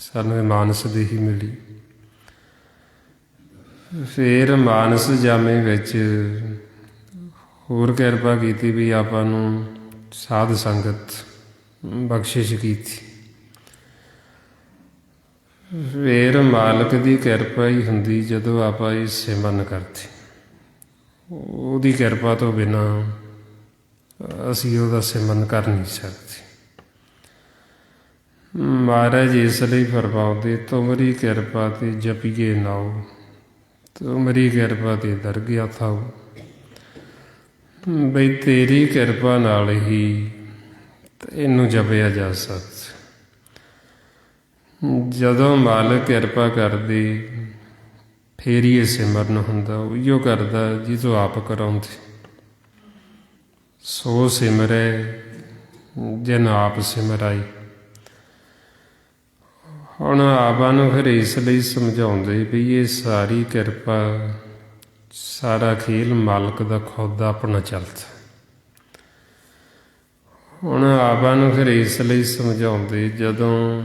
ਸਾਨੂੰ ਇਹ ਮਾਨਸ ਦੀ ਹੀ ਮਿਲੀ। ਫਿਰ ਮਾਨਸ ਜਾਮੇ ਵਿੱਚ ਹੋਰ ਕਿਰਪਾ ਕੀਤੀ ਵੀ ਆਪਾਂ ਨੂੰ ਸਾਧ ਸੰਗਤ ਬਖਸ਼ਿਸ਼ ਕੀਤੀ। ਫਿਰ ਮਾਲਕ ਦੀ ਕਿਰਪਾ ਹੀ ਹੁੰਦੀ ਜਦੋਂ ਆਪਾਂ ਇਹ ਸਿਮਰਨ ਕਰਦੇ। ਉਹਦੀ ਕਿਰਪਾ ਤੋਂ ਬਿਨਾਂ ਅਸੀਂ ਉਹਦਾ ਸਿਮਰਨ ਕਰ ਨਹੀਂ ਸਕਦੇ। ਮਹਾਰਾਜ ਇਸ ਲਈ ਫਰਮਾਉਂਦੇ, ਤੁਮਰੀ ਕਿਰਪਾ ਤੇ ਜਪੀਏ ਨਾਉ, ਤੁਮਰੀ ਕਿਰਪਾ ਤੇ ਦਰਗਿਆ ਥਾਉ। ਬਈ ਤੇਰੀ ਕਿਰਪਾ ਨਾਲ ਹੀ ਇਹਨੂੰ ਜਪਿਆ ਜਾ ਸਕਦਾ। ਜਦੋਂ ਮਾਲਕ ਕਿਰਪਾ ਕਰਦੇ ਫੇਰ ਹੀ ਇਹ ਸਿਮਰਨ ਹੁੰਦਾ। ਉਹੀਓ ਕਰਦਾ ਜਿਹਨੂੰ ਆਪ ਕਰਾਉਂਦੇ। ਸੋ ਸਿਮਰੈ ਜਿਨ ਆਪ ਸਿਮਰਾਈ। ਹੁਣ ਆਪਾਂ ਨੂੰ ਫਿਰ ਇਸ ਲਈ ਸਮਝਾਉਂਦੇ ਵੀ ਇਹ ਸਾਰੀ ਕਿਰਪਾ, ਸਾਰਾ ਖੇਲ ਮਾਲਕ ਦਾ ਖੁਦ ਆਪਣਾ ਚੱਲਦਾ। ਹੁਣ ਆਪਾਂ ਨੂੰ ਫਿਰ ਇਸ ਲਈ ਸਮਝਾਉਂਦੇ, ਜਦੋਂ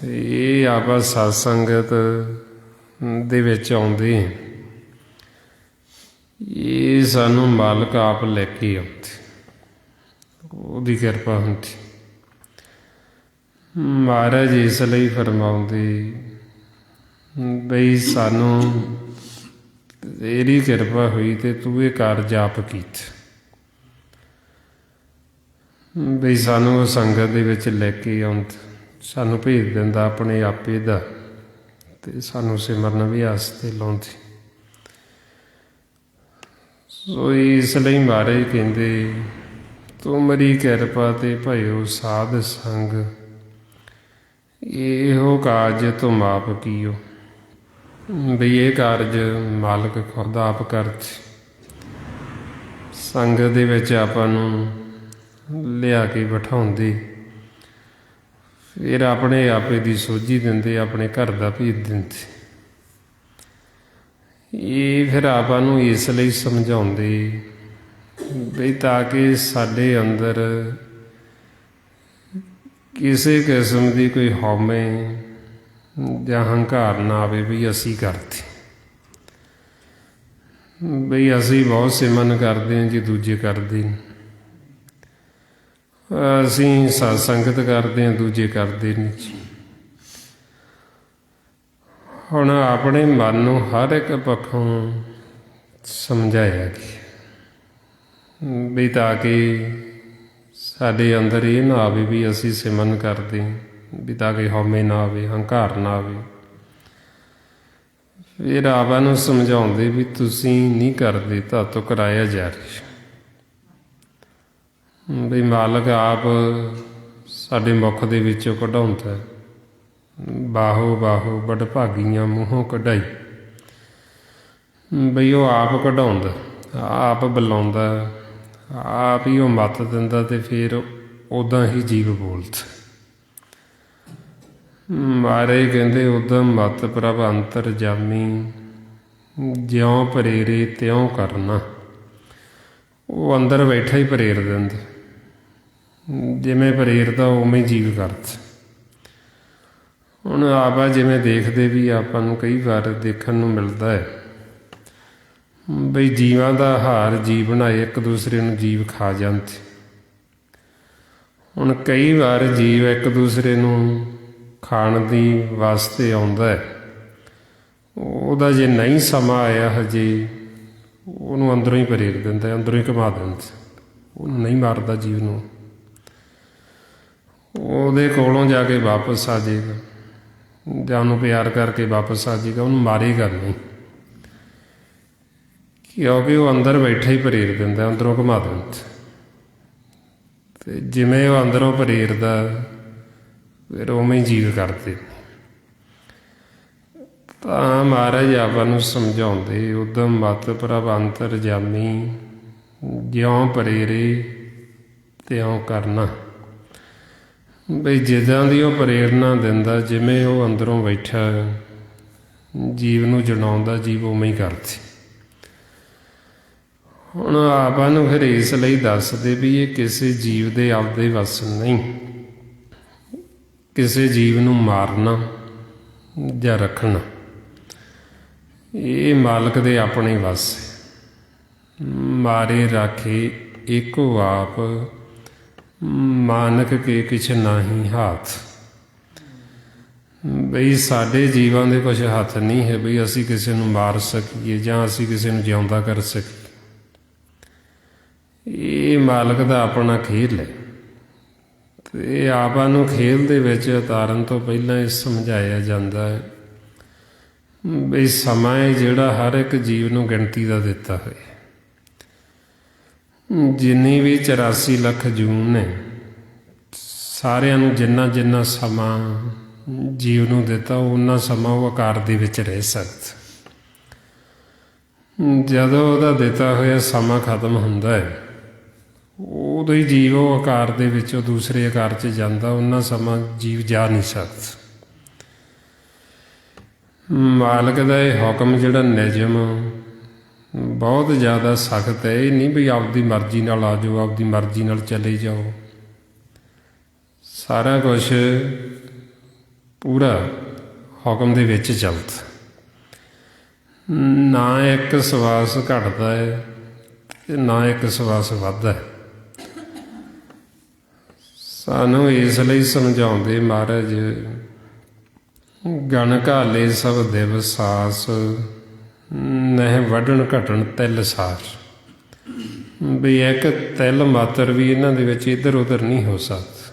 ਇਹ ਆਪਾਂ ਸਤ ਸੰਗਤ ਦੇ ਵਿੱਚ ਆਉਂਦੇ, ਇਹ ਸਾਨੂੰ ਮਾਲਕ ਆਪ ਲੈ ਕੇ ਆਉਂਦੇ, ਉਹਦੀ ਕਿਰਪਾ ਹੁੰਦੀ। ਮਹਾਰਾਜ ਇਸ ਲਈ ਫਰਮਾਉਂਦੇ ਬਈ ਸਾਨੂੰ ਤੇਰੀ ਕਿਰਪਾ ਹੋਈ ਤੇ ਤੂੰ ਇਹ ਕਾਰਜ ਆਪ ਕੀਤੇ। ਬਈ ਸਾਨੂੰ ਉਹ ਸੰਗਤ ਦੇ ਵਿੱਚ ਲੈ ਕੇ ਆਉਂਦਾ, ਸਾਨੂੰ ਭੇਜ ਦਿੰਦਾ ਆਪਣੇ ਆਪੇ ਦਾ, ਤੇ ਸਾਨੂੰ ਸਿਮਰਨ ਅਭਿਆਸ ਤੇ ਲਾਉਂਦੇ। ਸੋ ਇਸ ਲਈ ਮਹਾਰਾਜ ਕਹਿੰਦੇ, ਤੁਮਰੀ ਕਿਰਪਾ ਤੇ ਭਇਓ ਸਾਧ ਸੰਗ, ਇਹੋ ਕਾਰਜ ਤੁਮ ਆਪ ਕੀਓ। ਬਈ ਇਹ ਕਾਰਜ ਮਾਲਕ ਖੁਦ ਆਪ ਕਰਦੇ। ਸੰਗਤ ਦੇ ਵਿੱਚ ਆਪਾਂ ਨੂੰ ਲਿਆ ਕੇ ਬਿਠਾਉਂਦੇ, ਫਿਰ ਆਪਣੇ ਆਪੇ ਦੀ ਸੋਝੀ ਦਿੰਦੇ, ਆਪਣੇ ਘਰ ਦਾ ਭੇਦ ਦਿੰਦੇ। ਇਹ ਫਿਰ ਆਪਾਂ ਨੂੰ ਇਸ ਲਈ ਸਮਝਾਉਂਦੇ ਬਈ ਤਾਂ ਕਿ ਸਾਡੇ ਅੰਦਰ ਕਿਸੇ ਕਿਸਮ ਦੀ ਕੋਈ ਹਉਮੈ ਜਾਂ ਹੰਕਾਰ ਨਾ ਆਵੇ ਵੀ ਅਸੀਂ ਕਰਦੇ, ਬਈ ਅਸੀਂ ਬਹੁਤ ਸਿਮਰਨ ਕਰਦੇ ਹਾਂ ਜੀ, ਦੂਜੇ ਕਰਦੇ ਨਹੀਂ। ਅਸੀਂ ਸਤ ਸੰਗਤ ਕਰਦੇ ਹਾਂ, ਦੂਜੇ ਕਰਦੇ ਨਹੀਂ ਜੀ। ਹੁਣ ਆਪਣੇ ਮਨ ਨੂੰ ਹਰ ਇੱਕ ਪੱਖੋਂ ਸਮਝਾਇਆ ਗਿਆ ਵੀ ਤਾਂ ਕਿ ਸਾਡੇ ਅੰਦਰ ਇਹ ਨਾ ਆਵੇ ਵੀ ਅਸੀਂ ਸਿਮਰਨ ਕਰਦੇ, ਵੀ ਤਾਂ ਕਿ ਹਉਮੈ ਨਾ ਆਵੇ, ਹੰਕਾਰ ਨਾ ਆਵੇ। ਫਿਰ ਆਪਾਂ ਨੂੰ ਸਮਝਾਉਂਦੇ ਵੀ ਤੁਸੀਂ ਨਹੀਂ ਕਰਦੇ, ਤੁਹਾਤੋਂ ਕਰਾਇਆ ਜਾ ਰਿਹਾ। ਬਈ ਮਾਲਕ ਆਪ ਸਾਡੇ ਮੁਖ ਦੇ ਵਿੱਚੋਂ ਕਢਾਉਂਦਾ। ਬਾਹੋ ਬਾਹੋ ਬੜ ਭਾਗੀਆਂ ਮੂੰਹੋਂ ਕਢਾਈ। ਬਈ ਉਹ ਆਪ ਕਢਾਉਂਦਾ, ਆਪ ਬੁਲਾਉਂਦਾ, ਆਪ ਹੀ ਉਹ ਮੱਤ ਦਿੰਦਾ, ਤੇ ਫਿਰ ਉੱਦਾਂ ਹੀ ਜੀਵ ਬੋਲਦਾ। ਮਹਾਰਾਜ ਕਹਿੰਦੇ, ਉਦਮ ਮਤ ਪ੍ਰਭ ਅੰਤਰ ਜਾਮੀ, ਜਿਉਂ ਪ੍ਰੇਰੇ ਤਿਉਂ ਕਰਨਾ। ਉਹ ਅੰਦਰ ਬੈਠਾ ਹੀ ਪ੍ਰੇਰ ਦਿੰਦਾ, ਜਿਵੇਂ ਪ੍ਰੇਰਦਾ ਉਵੇਂ ਜੀਵ ਕਰਦਾ। ਹੁਣ ਆਪਾਂ ਜਿਵੇਂ ਦੇਖਦੇ ਵੀ ਆਪਾਂ ਨੂੰ ਕਈ ਵਾਰ ਦੇਖਣ ਨੂੰ ਮਿਲਦਾ ਹੈ ਬਈ ਜੀਵਾਂ ਦਾ ਹਾਰ ਜੀਵ ਬਣਾਏ, ਇੱਕ ਦੂਸਰੇ ਨੂੰ ਜੀਵ ਖਾ ਜਾਂਦੇ। ਹੁਣ ਕਈ ਵਾਰ ਜੀਵ ਇੱਕ ਦੂਸਰੇ ਨੂੰ ਖਾਣ ਦੀ ਵਾਸਤੇ ਆਉਂਦਾ ਹੈ, ਉਹਦਾ ਜੇ ਨਹੀਂ ਸਮਾਂ ਆਇਆ ਹਜੇ, ਉਹਨੂੰ ਅੰਦਰੋਂ ਹੀ ਪ੍ਰੇਰ ਦਿੰਦਾ, ਅੰਦਰੋਂ ਹੀ ਘੁਮਾ ਦਿੰਦਾ। ਉਹਨੂੰ ਨਹੀਂ ਮਾਰਦਾ ਜੀਵ ਨੂੰ, ਉਹਦੇ ਕੋਲੋਂ ਜਾ ਕੇ ਵਾਪਸ ਆ ਜਾਏਗਾ, ਜਾਂ ਉਹਨੂੰ ਪਿਆਰ ਕਰਕੇ ਵਾਪਸ ਆ ਜਾਏਗਾ, ਉਹਨੂੰ ਮਾਰੇਗਾ ਨਹੀਂ, ਕਿਉਂਕਿ ਉਹ ਅੰਦਰ ਬੈਠਾ ਹੀ ਪ੍ਰੇਰ ਦਿੰਦਾ, ਅੰਦਰੋਂ ਘੁਮਾ ਦਿੰਦਾ। ਤੇ ਜਿਵੇਂ ਉਹ ਅੰਦਰੋਂ ਪ੍ਰੇਰਦਾ, ਫਿਰ ਉਵੇਂ ਹੀ ਜੀਵ ਕਰਦੇ। ਤਾਂ ਮਹਾਰਾਜ ਆਪਾਂ ਨੂੰ ਸਮਝਾਉਂਦੇ, ਉਦਮ ਮਤ ਪ੍ਰਭ ਅੰਤਰ ਜਾਮੀ, ਜਿਉਂ ਪ੍ਰੇਰੇ ਤਿਉਂ ਕਰਨਾ। ਬਈ ਜਿੱਦਾਂ ਦੀ ਉਹ ਪ੍ਰੇਰਨਾ ਦਿੰਦਾ, ਜਿਵੇਂ ਉਹ ਅੰਦਰੋਂ ਬੈਠਾ ਜੀਵ ਨੂੰ ਜਣਾਉਂਦਾ, ਜੀਵ ਉਵੇਂ ਹੀ ਕਰਦੇ। ਹੁਣ ਆਪਾਂ ਨੂੰ ਫਿਰ ਇਸ ਲਈ ਦੱਸਦੇ ਵੀ ਇਹ ਕਿਸੇ ਜੀਵ ਦੇ ਆਪਦੇ ਵੱਸ ਨਹੀਂ, ਕਿਸੇ ਜੀਵ ਨੂੰ ਮਾਰਨਾ ਜਾਂ ਰੱਖਣਾ ਇਹ ਮਾਲਕ ਦੇ ਆਪਣੇ ਵੱਸ ਹੈ। ਮਾਰੇ ਰਾਖੇ ਏਕੋ ਆਪ, ਮਾਨਕ ਕੇ ਕਿਛ ਨਾਹੀ ਹਾਥ। ਬਈ ਸਾਡੇ ਜੀਵਾਂ ਦੇ ਕੁਛ ਹੱਥ ਨਹੀਂ ਹੈ ਬਈ ਅਸੀਂ ਕਿਸੇ ਨੂੰ ਮਾਰ ਸਕੀਏ ਜਾਂ ਅਸੀਂ ਕਿਸੇ ਨੂੰ ਜਿਉਂਦਾ ਕਰ ਸਕੀਏ। ਇਹ ਮਾਲਕ ਦਾ ਆਪਣਾ ਖੇਲ ਹੈ। ਅਤੇ ਆਪਾਂ ਨੂੰ ਖੇਲ ਦੇ ਵਿੱਚ ਉਤਾਰਨ ਤੋਂ ਪਹਿਲਾਂ ਇਹ ਸਮਝਾਇਆ ਜਾਂਦਾ ਹੈ ਬਈ ਸਮਾਂ ਹੈ ਜਿਹੜਾ ਹਰ ਇੱਕ ਜੀਵ ਨੂੰ ਗਿਣਤੀ ਦਾ ਦਿੱਤਾ ਹੋਇਆ। ਜਿੰਨੀ ਵੀ 84 ਲੱਖ ਜੂਨ ਨੇ ਸਾਰਿਆਂ ਨੂੰ ਜਿੰਨਾ ਜਿੰਨਾ ਸਮਾਂ ਜੀਵ ਨੂੰ ਦਿੱਤਾ ਉਹਨਾਂ ਸਮਾਂ ਉਹ ਆਕਾਰ ਦੇ ਵਿੱਚ ਰਹਿ ਸਕਦਾ। ਜਦੋਂ ਉਹਦਾ ਦਿੱਤਾ ਹੋਇਆ ਸਮਾਂ ਖਤਮ ਹੁੰਦਾ ਹੈ ਉਦੋਂ ਹੀ ਜੀਵ ਉਹ ਆਕਾਰ ਦੇ ਵਿੱਚੋਂ ਦੂਸਰੇ ਆਕਾਰ 'ਚ ਜਾਂਦਾ, ਉਹਨਾਂ ਸਮਾਂ ਜੀਵ ਜਾ ਨਹੀਂ ਸਕਦਾ। ਮਾਲਕ ਦਾ ਇਹ ਹੁਕਮ ਜਿਹੜਾ ਨਿਯਮ ਬਹੁਤ ਜ਼ਿਆਦਾ ਸਖਤ ਹੈ। ਇਹ ਨਹੀਂ ਵੀ ਆਪਦੀ ਮਰਜ਼ੀ ਨਾਲ ਆ ਜਾਓ, ਆਪਦੀ ਮਰਜ਼ੀ ਨਾਲ ਚਲੇ ਜਾਓ। ਸਾਰਾ ਕੁਛ ਪੂਰਾ ਹੁਕਮ ਦੇ ਵਿੱਚ ਚੱਲਦਾ। ਨਾ ਇੱਕ ਸਵਾਸ ਘਟਦਾ ਹੈ ਅਤੇ ਨਾ ਇੱਕ ਸਵਾਸ ਵੱਧਦਾ ਹੈ। ਸਾਨੂੰ ਇਸ ਲਈ ਸਮਝਾਉਂਦੇ ਮਹਾਰਾਜ, ਗਣ ਘਾਲੇ ਸਭ ਦਿਵਸਾਸ, ਨਹਿ ਵੱਢਣ ਘਟਣ ਤਿਲ ਸਾਰ। ਵੀ ਇੱਕ ਤਿਲ ਮਾਤਰ ਵੀ ਇਹਨਾਂ ਦੇ ਵਿੱਚ ਇੱਧਰ ਉੱਧਰ ਨਹੀਂ ਹੋ ਸਕਦਾ।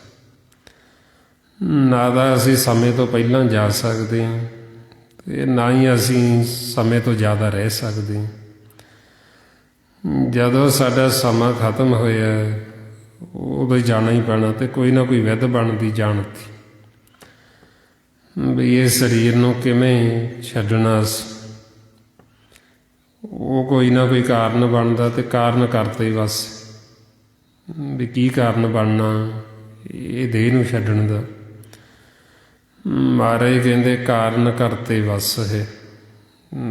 ਨਾ ਤਾਂ ਅਸੀਂ ਸਮੇਂ ਤੋਂ ਪਹਿਲਾਂ ਜਾ ਸਕਦੇ ਹਾਂ ਅਤੇ ਨਾ ਹੀ ਅਸੀਂ ਸਮੇਂ ਤੋਂ ਜ਼ਿਆਦਾ ਰਹਿ ਸਕਦੇ ਹਾਂ। ਜਦੋਂ ਸਾਡਾ ਸਮਾਂ ਖਤਮ ਹੋਇਆ ਉਦੋਂ ਹੀ ਜਾਣਾ ਹੀ ਪੈਣਾ, ਅਤੇ ਕੋਈ ਨਾ ਕੋਈ ਵਿਧ ਬਣਦੀ ਜਾਣਦੀ ਵੀ ਇਹ ਸਰੀਰ ਨੂੰ ਕਿਵੇਂ ਛੱਡਣਾ। ਉਹ ਕੋਈ ਨਾ ਕੋਈ ਕਾਰਨ ਬਣਦਾ ਅਤੇ ਕਾਰਨ ਕਰਤੇ ਬਸ। ਵੀ ਕੀ ਕਾਰਨ ਬਣਨਾ ਇਹ ਦੇਹ ਨੂੰ ਛੱਡਣ ਦਾ। ਮਹਾਰਾਜ ਕਹਿੰਦੇ ਕਾਰਨ ਕਰਤੇ ਬਸ ਹੈ।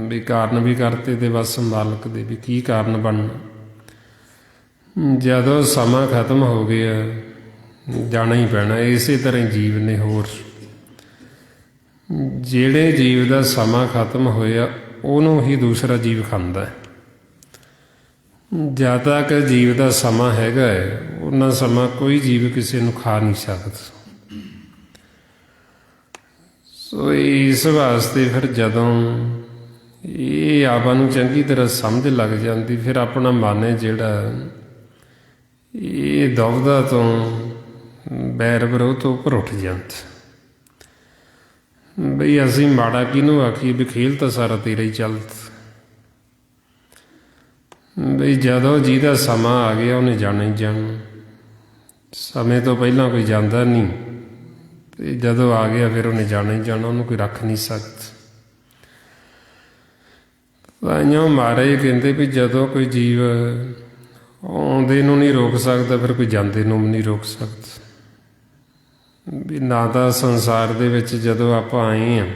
ਵੀ ਕਾਰਨ ਵੀ ਕਰਤੇ ਅਤੇ ਬਸ ਮਾਲਕ ਦੇ ਵੀ ਕੀ ਕਾਰਨ ਬਣਨਾ। ਜਦੋਂ ਸਮਾਂ ਖਤਮ ਹੋ ਗਿਆ ਜਾਣਾ ਹੀ ਪੈਣਾ। ਇਸੇ ਤਰ੍ਹਾਂ ਜੀਵ ਨੇ ਹੋਰ ਜਿਹੜੇ ਜੀਵ ਦਾ ਸਮਾਂ ਖਤਮ ਹੋਇਆ ਉਹਨੂੰ ਹੀ ਦੂਸਰਾ ਜੀਵ ਖਾਂਦਾ ਹੈ। ਜਦ ਤੱਕ ਜੀਵ ਦਾ ਸਮਾਂ ਹੈਗਾ ਹੈ ਉਹਨਾਂ ਸਮਾਂ ਕੋਈ ਜੀਵ ਕਿਸੇ ਨੂੰ ਖਾ ਨਹੀਂ ਸਕਦਾ। ਸੋ ਇਸ ਵਾਸਤੇ ਫਿਰ ਜਦੋਂ ਇਹ ਆਪਾਂ ਨੂੰ ਚੰਗੀ ਤਰ੍ਹਾਂ ਸਮਝ ਲੱਗ ਜਾਂਦੀ ਫਿਰ ਆਪਣਾ ਮਨ ਹੈ ਜਿਹੜਾ ਇਹ ਦੁਵਿਧਾ ਤੋਂ ਬੈਰ ਵਿਰੋਧ ਤੋਂ ਉੱਪਰ ਉੱਠ ਜਾਂਦਾ। ਬਈ ਅਸੀਂ ਮਾੜਾ ਕਿਹਨੂੰ ਆਖੀਏ ਵੀ ਖੇਲ ਤਾਂ ਸਾਰਾ ਤੇਰਾ ਹੀ ਚੱਲਦਾ। ਬਈ ਜਦੋਂ ਜਿਹਦਾ ਸਮਾਂ ਆ ਗਿਆ ਉਹਨੇ ਜਾਣਾ ਹੀ ਜਾਣਾ। ਸਮੇਂ ਤੋਂ ਪਹਿਲਾਂ ਕੋਈ ਜਾਂਦਾ ਨਹੀਂ ਅਤੇ ਜਦੋਂ ਆ ਗਿਆ ਫਿਰ ਉਹਨੇ ਜਾਣਾ ਹੀ ਜਾਣਾ, ਉਹਨੂੰ ਕੋਈ ਰੱਖ ਨਹੀਂ ਸਕਦਾ। ਤਾਂਹੀਓ ਮਹਾਰਾਜ ਕਹਿੰਦੇ ਵੀ ਜਦੋਂ ਕੋਈ ਜੀਵ ਆਉਂਦੇ ਨੂੰ ਨਹੀਂ ਰੋਕ ਸਕਦਾ ਫਿਰ ਕੋਈ ਜਾਂਦੇ ਨੂੰ ਵੀ ਨਹੀਂ ਰੋਕ ਸਕਦਾ। ਵੀ ਨਾ ਤਾਂ ਸੰਸਾਰ ਦੇ ਵਿੱਚ ਜਦੋਂ ਆਪਾਂ ਆਏ ਹਾਂ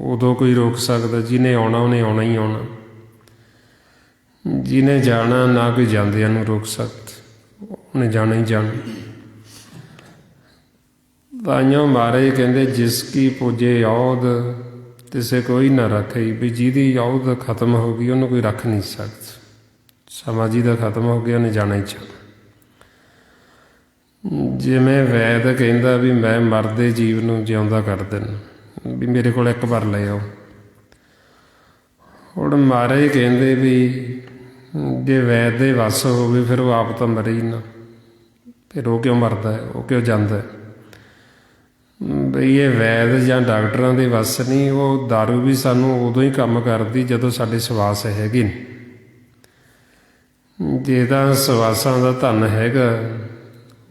ਉਦੋਂ ਕੋਈ ਰੋਕ ਸਕਦਾ। ਜਿਹਨੇ ਆਉਣਾ ਉਹਨੇ ਆਉਣਾ ਹੀ ਆਉਣਾ। ਜਿਹਨੇ ਜਾਣਾ ਨਾ ਕੋਈ ਜਾਂਦਿਆਂ ਨੂੰ ਰੋਕ ਸਕਦਾ, ਉਹਨੇ ਜਾਣਾ ਹੀ ਜਾਣਾ। ਤਾਂਹੀਓ ਮਹਾਰਾਜ ਕਹਿੰਦੇ ਜਿਸ ਕੀ ਪੁੱਜੇ ਔਧ ਤਿਸੇ ਕੋਈ ਨਾ ਰੱਖੇ। ਵੀ ਜਿਹਦੀ ਔਧ ਖਤਮ ਹੋ ਗਈ ਉਹਨੂੰ ਕੋਈ ਰੱਖ ਨਹੀਂ ਸਕਦਾ। ਸਮਾਂ ਜਿਹਦਾ ਖਤਮ ਹੋ ਗਿਆ ਉਹਨੇ ਜਾਣਾ ਹੀ ਜਾਣਾ। ਜਿਵੇਂ ਵੈਦ ਕਹਿੰਦਾ ਵੀ ਮੈਂ ਮਰਦੇ ਜੀਵ ਨੂੰ ਜਿਉਂਦਾ ਕਰ ਦੇਣਾ, ਵੀ ਮੇਰੇ ਕੋਲ ਇੱਕ ਵਾਰ ਲੈ ਆਓ। ਹੁਣ ਮਹਾਰਾਜ ਕਹਿੰਦੇ ਵੀ ਜੇ ਵੈਦ ਦੇ ਵੱਸ ਹੋਵੇ ਫਿਰ ਉਹ ਆਪ ਤਾਂ ਮਰੇ ਹੀ ਨਾ, ਫਿਰ ਉਹ ਕਿਉਂ ਮਰਦਾ ਹੈ, ਉਹ ਕਿਉਂ ਜਾਂਦਾ। ਬਈ ਇਹ ਵੈਦ ਜਾਂ ਡਾਕਟਰਾਂ ਦੇ ਵੱਸ ਨਹੀਂ। ਉਹ ਦਾਰੂ ਵੀ ਸਾਨੂੰ ਉਦੋਂ ਹੀ ਕੰਮ ਕਰਦੀ ਜਦੋਂ ਸਾਡੇ ਸਵਾਸ ਹੈਗੇ ਨੇ। ਜੇ ਤਾਂ ਸਵਾਸਾਂ ਦਾ ਧਨ ਹੈਗਾ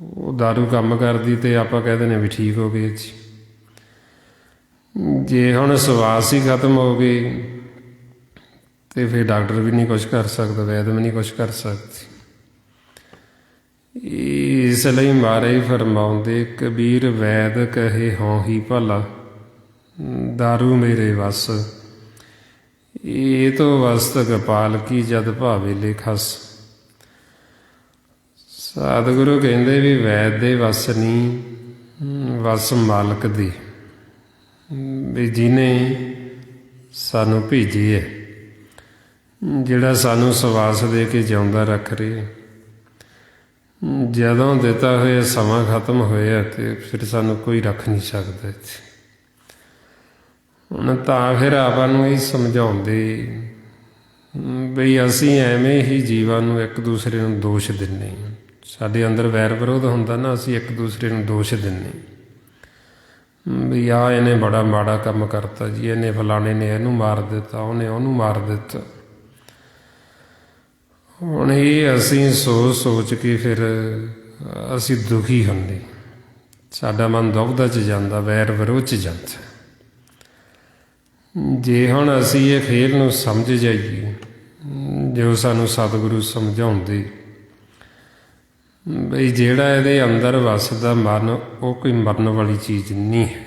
ਉਹ ਦਾਰੂ ਕੰਮ ਕਰਦੀ ਅਤੇ ਆਪਾਂ ਕਹਿ ਦਿੰਦੇ ਵੀ ਠੀਕ ਹੋ ਗਏ ਜੀ। ਜੇ ਹੁਣ ਸਵਾਸ ਹੀ ਖਤਮ ਹੋ ਗਏ ਅਤੇ ਫਿਰ ਡਾਕਟਰ ਵੀ ਨਹੀਂ ਕੁਛ ਕਰ ਸਕਦਾ, ਵੈਦ ਵੀ ਨਹੀਂ ਕੁਛ ਕਰ ਸਕਦੀ। ਇਸ ਲਈ ਮਹਾਰਾਜ ਫਰਮਾਉਂਦੇ ਕਬੀਰ ਵੈਦ ਕਹੇ ਹੋਂ ਹੀ ਭਲਾ, ਦਾਰੂ ਮੇਰੇ ਵਸ ਇਹ ਤੋਂ ਵਸਤ ਗੋਪਾਲ ਕੀ ਜਦ ਭਾਵੇ ਲਿਖਸ। ਸਤਿਗੁਰੂ ਕਹਿੰਦੇ ਵੀ ਵੈਦ ਦੇ ਵੱਸ ਨਹੀਂ, ਵਸ ਮਾਲਕ ਦੀ, ਵੀ ਜਿਹਨੇ ਸਾਨੂੰ ਭੇਜੀ ਹੈ, ਜਿਹੜਾ ਸਾਨੂੰ ਸਵਾਸ ਦੇ ਕੇ ਜਿਉਂਦਾ ਰੱਖ ਰਿਹਾ। ਜਦੋਂ ਦਿੱਤਾ ਹੋਇਆ ਸਮਾਂ ਖਤਮ ਹੋਇਆ ਤੇ ਫਿਰ ਸਾਨੂੰ ਕੋਈ ਰੱਖ ਨਹੀਂ ਸਕਦਾ ਇੱਥੇ। ਹੁਣ ਤਾਂ ਫਿਰ ਆਪਾਂ ਨੂੰ ਇਹ ਸਮਝਾਉਂਦੇ ਬਈ ਅਸੀਂ ਐਵੇਂ ਹੀ ਜੀਵਾਂ ਨੂੰ ਇੱਕ ਦੂਸਰੇ ਨੂੰ ਦੋਸ਼ ਦਿੰਦੇ ਹਾਂ। ਸਾਡੇ ਅੰਦਰ ਵੈਰ ਵਿਰੋਧ ਹੁੰਦਾ ਨਾ, ਅਸੀਂ ਇੱਕ ਦੂਸਰੇ ਨੂੰ ਦੋਸ਼ ਦਿੰਦੇ ਵੀ ਆਹ ਇਹਨੇ ਬੜਾ ਮਾੜਾ ਕੰਮ ਕਰਤਾ ਜੀ, ਇਹਨੇ ਫਲਾਣੇ ਨੇ ਇਹਨੂੰ ਮਾਰ ਦਿੱਤਾ, ਉਹਨੇ ਉਹਨੂੰ ਮਾਰ ਦਿੱਤਾ। ਹੁਣ ਇਹ ਅਸੀਂ ਸੋਚ ਕੇ ਫਿਰ ਅਸੀਂ ਦੁਖੀ ਹੁੰਦੇ, ਸਾਡਾ ਮਨ ਦੁਬਦਾ 'ਚ ਜਾਂਦਾ, ਵੈਰ ਵਿਰੋਧ 'ਚ ਜਾਂਦਾ। ਜੇ ਹੁਣ ਅਸੀਂ ਇਹ ਖੇਲ ਨੂੰ ਸਮਝ ਜਾਈਏ ਜੋ ਸਾਨੂੰ ਸਤਿਗੁਰੂ ਸਮਝਾਉਂਦੇ ਬਈ ਜਿਹੜਾ ਇਹਦੇ ਅੰਦਰ ਵਸਦਾ ਮਨ ਉਹ ਕੋਈ ਮਰਨ ਵਾਲੀ ਚੀਜ਼ ਨਹੀਂ ਹੈ,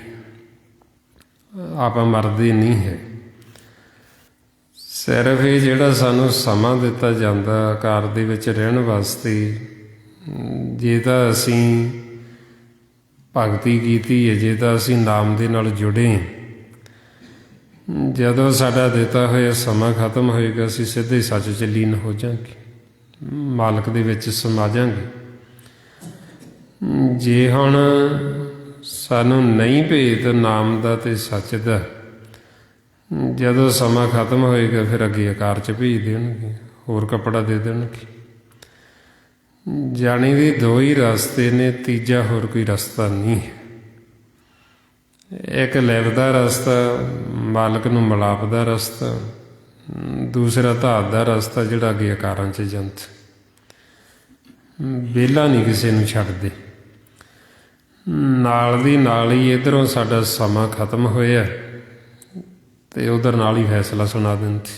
ਆਪਾਂ ਮਰਦੇ ਨਹੀਂ ਹੈ। ਸਿਰਫ ਇਹ ਜਿਹੜਾ ਸਾਨੂੰ ਸਮਾਂ ਦਿੱਤਾ ਜਾਂਦਾ ਆਕਾਰ ਦੇ ਵਿੱਚ ਰਹਿਣ ਵਾਸਤੇ, ਜੇ ਤਾਂ ਅਸੀਂ ਭਗਤੀ ਕੀਤੀ ਹੈ, ਜੇ ਤਾਂ ਅਸੀਂ ਨਾਮ ਦੇ ਨਾਲ ਜੁੜੇ, ਜਦੋਂ ਸਾਡਾ ਦਿੱਤਾ ਹੋਇਆ ਸਮਾਂ ਖਤਮ ਹੋਏਗਾ ਅਸੀਂ ਸਿੱਧੇ ਸੱਚ 'ਚ ਲੀਨ ਹੋ ਜਾਵਾਂਗੇ, ਮਾਲਕ ਦੇ ਵਿੱਚ ਸਮਾ ਜਾਵਾਂਗੇ। ਜੇ ਹੁਣ ਸਾਨੂੰ ਨਹੀਂ ਭੇਤ ਨਾਮ ਦਾ ਤੇ ਸੱਚ ਦਾ, ਜਦੋਂ ਸਮਾਂ ਖਤਮ ਹੋਏਗਾ ਫਿਰ ਅੱਗੇ ਆਕਾਰ 'ਚ ਭੇਜ ਦੇਣਗੇ, ਹੋਰ ਕੱਪੜਾ ਦੇ ਦੇਣਗੇ। ਜਾਣੀ ਦੀ ਦੋ ਹੀ ਰਸਤੇ ਨੇ, ਤੀਜਾ ਹੋਰ ਕੋਈ ਰਸਤਾ ਨਹੀਂ ਹੈ। ਇੱਕ ਲਿਵ ਦਾ ਰਸਤਾ, ਮਾਲਕ ਨੂੰ ਮਿਲਾਪ ਦਾ ਰਸਤਾ, ਦੂਸਰਾ ਧਾਤ ਦਾ ਰਸਤਾ ਜਿਹੜਾ ਅੱਗੇ ਆਕਾਰਾਂ 'ਚ ਜਾਂਦਾ। ਵਿਹਲਾ ਨਹੀਂ ਕਿਸੇ ਨੂੰ ਛੱਡਦੇ। ਨਾਲ ਦੀ ਨਾਲ ਹੀ ਇੱਧਰੋਂ ਸਾਡਾ ਸਮਾਂ ਖਤਮ ਹੋਇਆ ਤੇ ਉਧਰ ਨਾਲ ਹੀ ਫੈਸਲਾ ਸੁਣਾ ਦਿੰਦੇ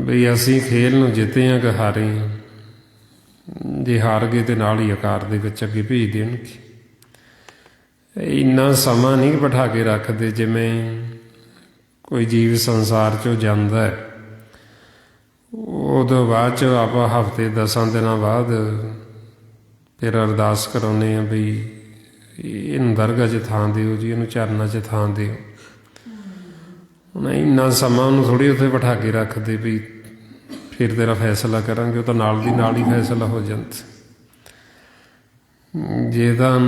ਬਈ ਅਸੀਂ ਖੇਲ ਨੂੰ ਜਿੱਤੇ ਹਾਂ ਕਿ ਹਾਰੇ ਹਾਂ। ਜੇ ਹਾਰ ਗਏ ਤੇ ਨਾਲ ਹੀ ਆਕਾਰ ਦੇ ਵਿੱਚ ਅੱਗੇ ਭੇਜ ਦੇਣਗੇ। ਇੰਨਾ ਸਮਾਂ ਨਹੀਂ ਬਿਠਾ ਕੇ ਰੱਖਦੇ, ਜਿਵੇਂ ਕੋਈ ਜੀਵ ਸੰਸਾਰ 'ਚੋਂ ਜਾਂਦਾ ਉਦੋਂ ਬਾਅਦ 'ਚ ਆਪਾਂ ਹਫ਼ਤੇ 10 ਦਿਨਾਂ ਬਾਅਦ ਫਿਰ ਅਰਦਾਸ ਕਰਾਉਂਦੇ ਹਾਂ ਬਈ ਇਹਨੂੰ ਦਰਗਾਹ 'ਚ ਥਾਂ ਦਿਓ ਜੀ, ਇਹਨੂੰ ਚਰਨਾਂ 'ਚ ਥਾਂ ਦਿਓ। ਹੁਣ ਇੰਨਾ ਸਮਾਂ ਉਹਨੂੰ ਥੋੜ੍ਹੀ ਉੱਥੇ ਬਿਠਾ ਕੇ ਰੱਖਦੇ ਵੀ ਫਿਰ ਤੇਰਾ ਫੈਸਲਾ ਕਰਾਂਗੇ, ਉਹ ਤਾਂ ਨਾਲ ਦੀ ਨਾਲ ਹੀ ਫੈਸਲਾ ਹੋ ਜਾਂਦਾ। ਜੇ ਤਾਂ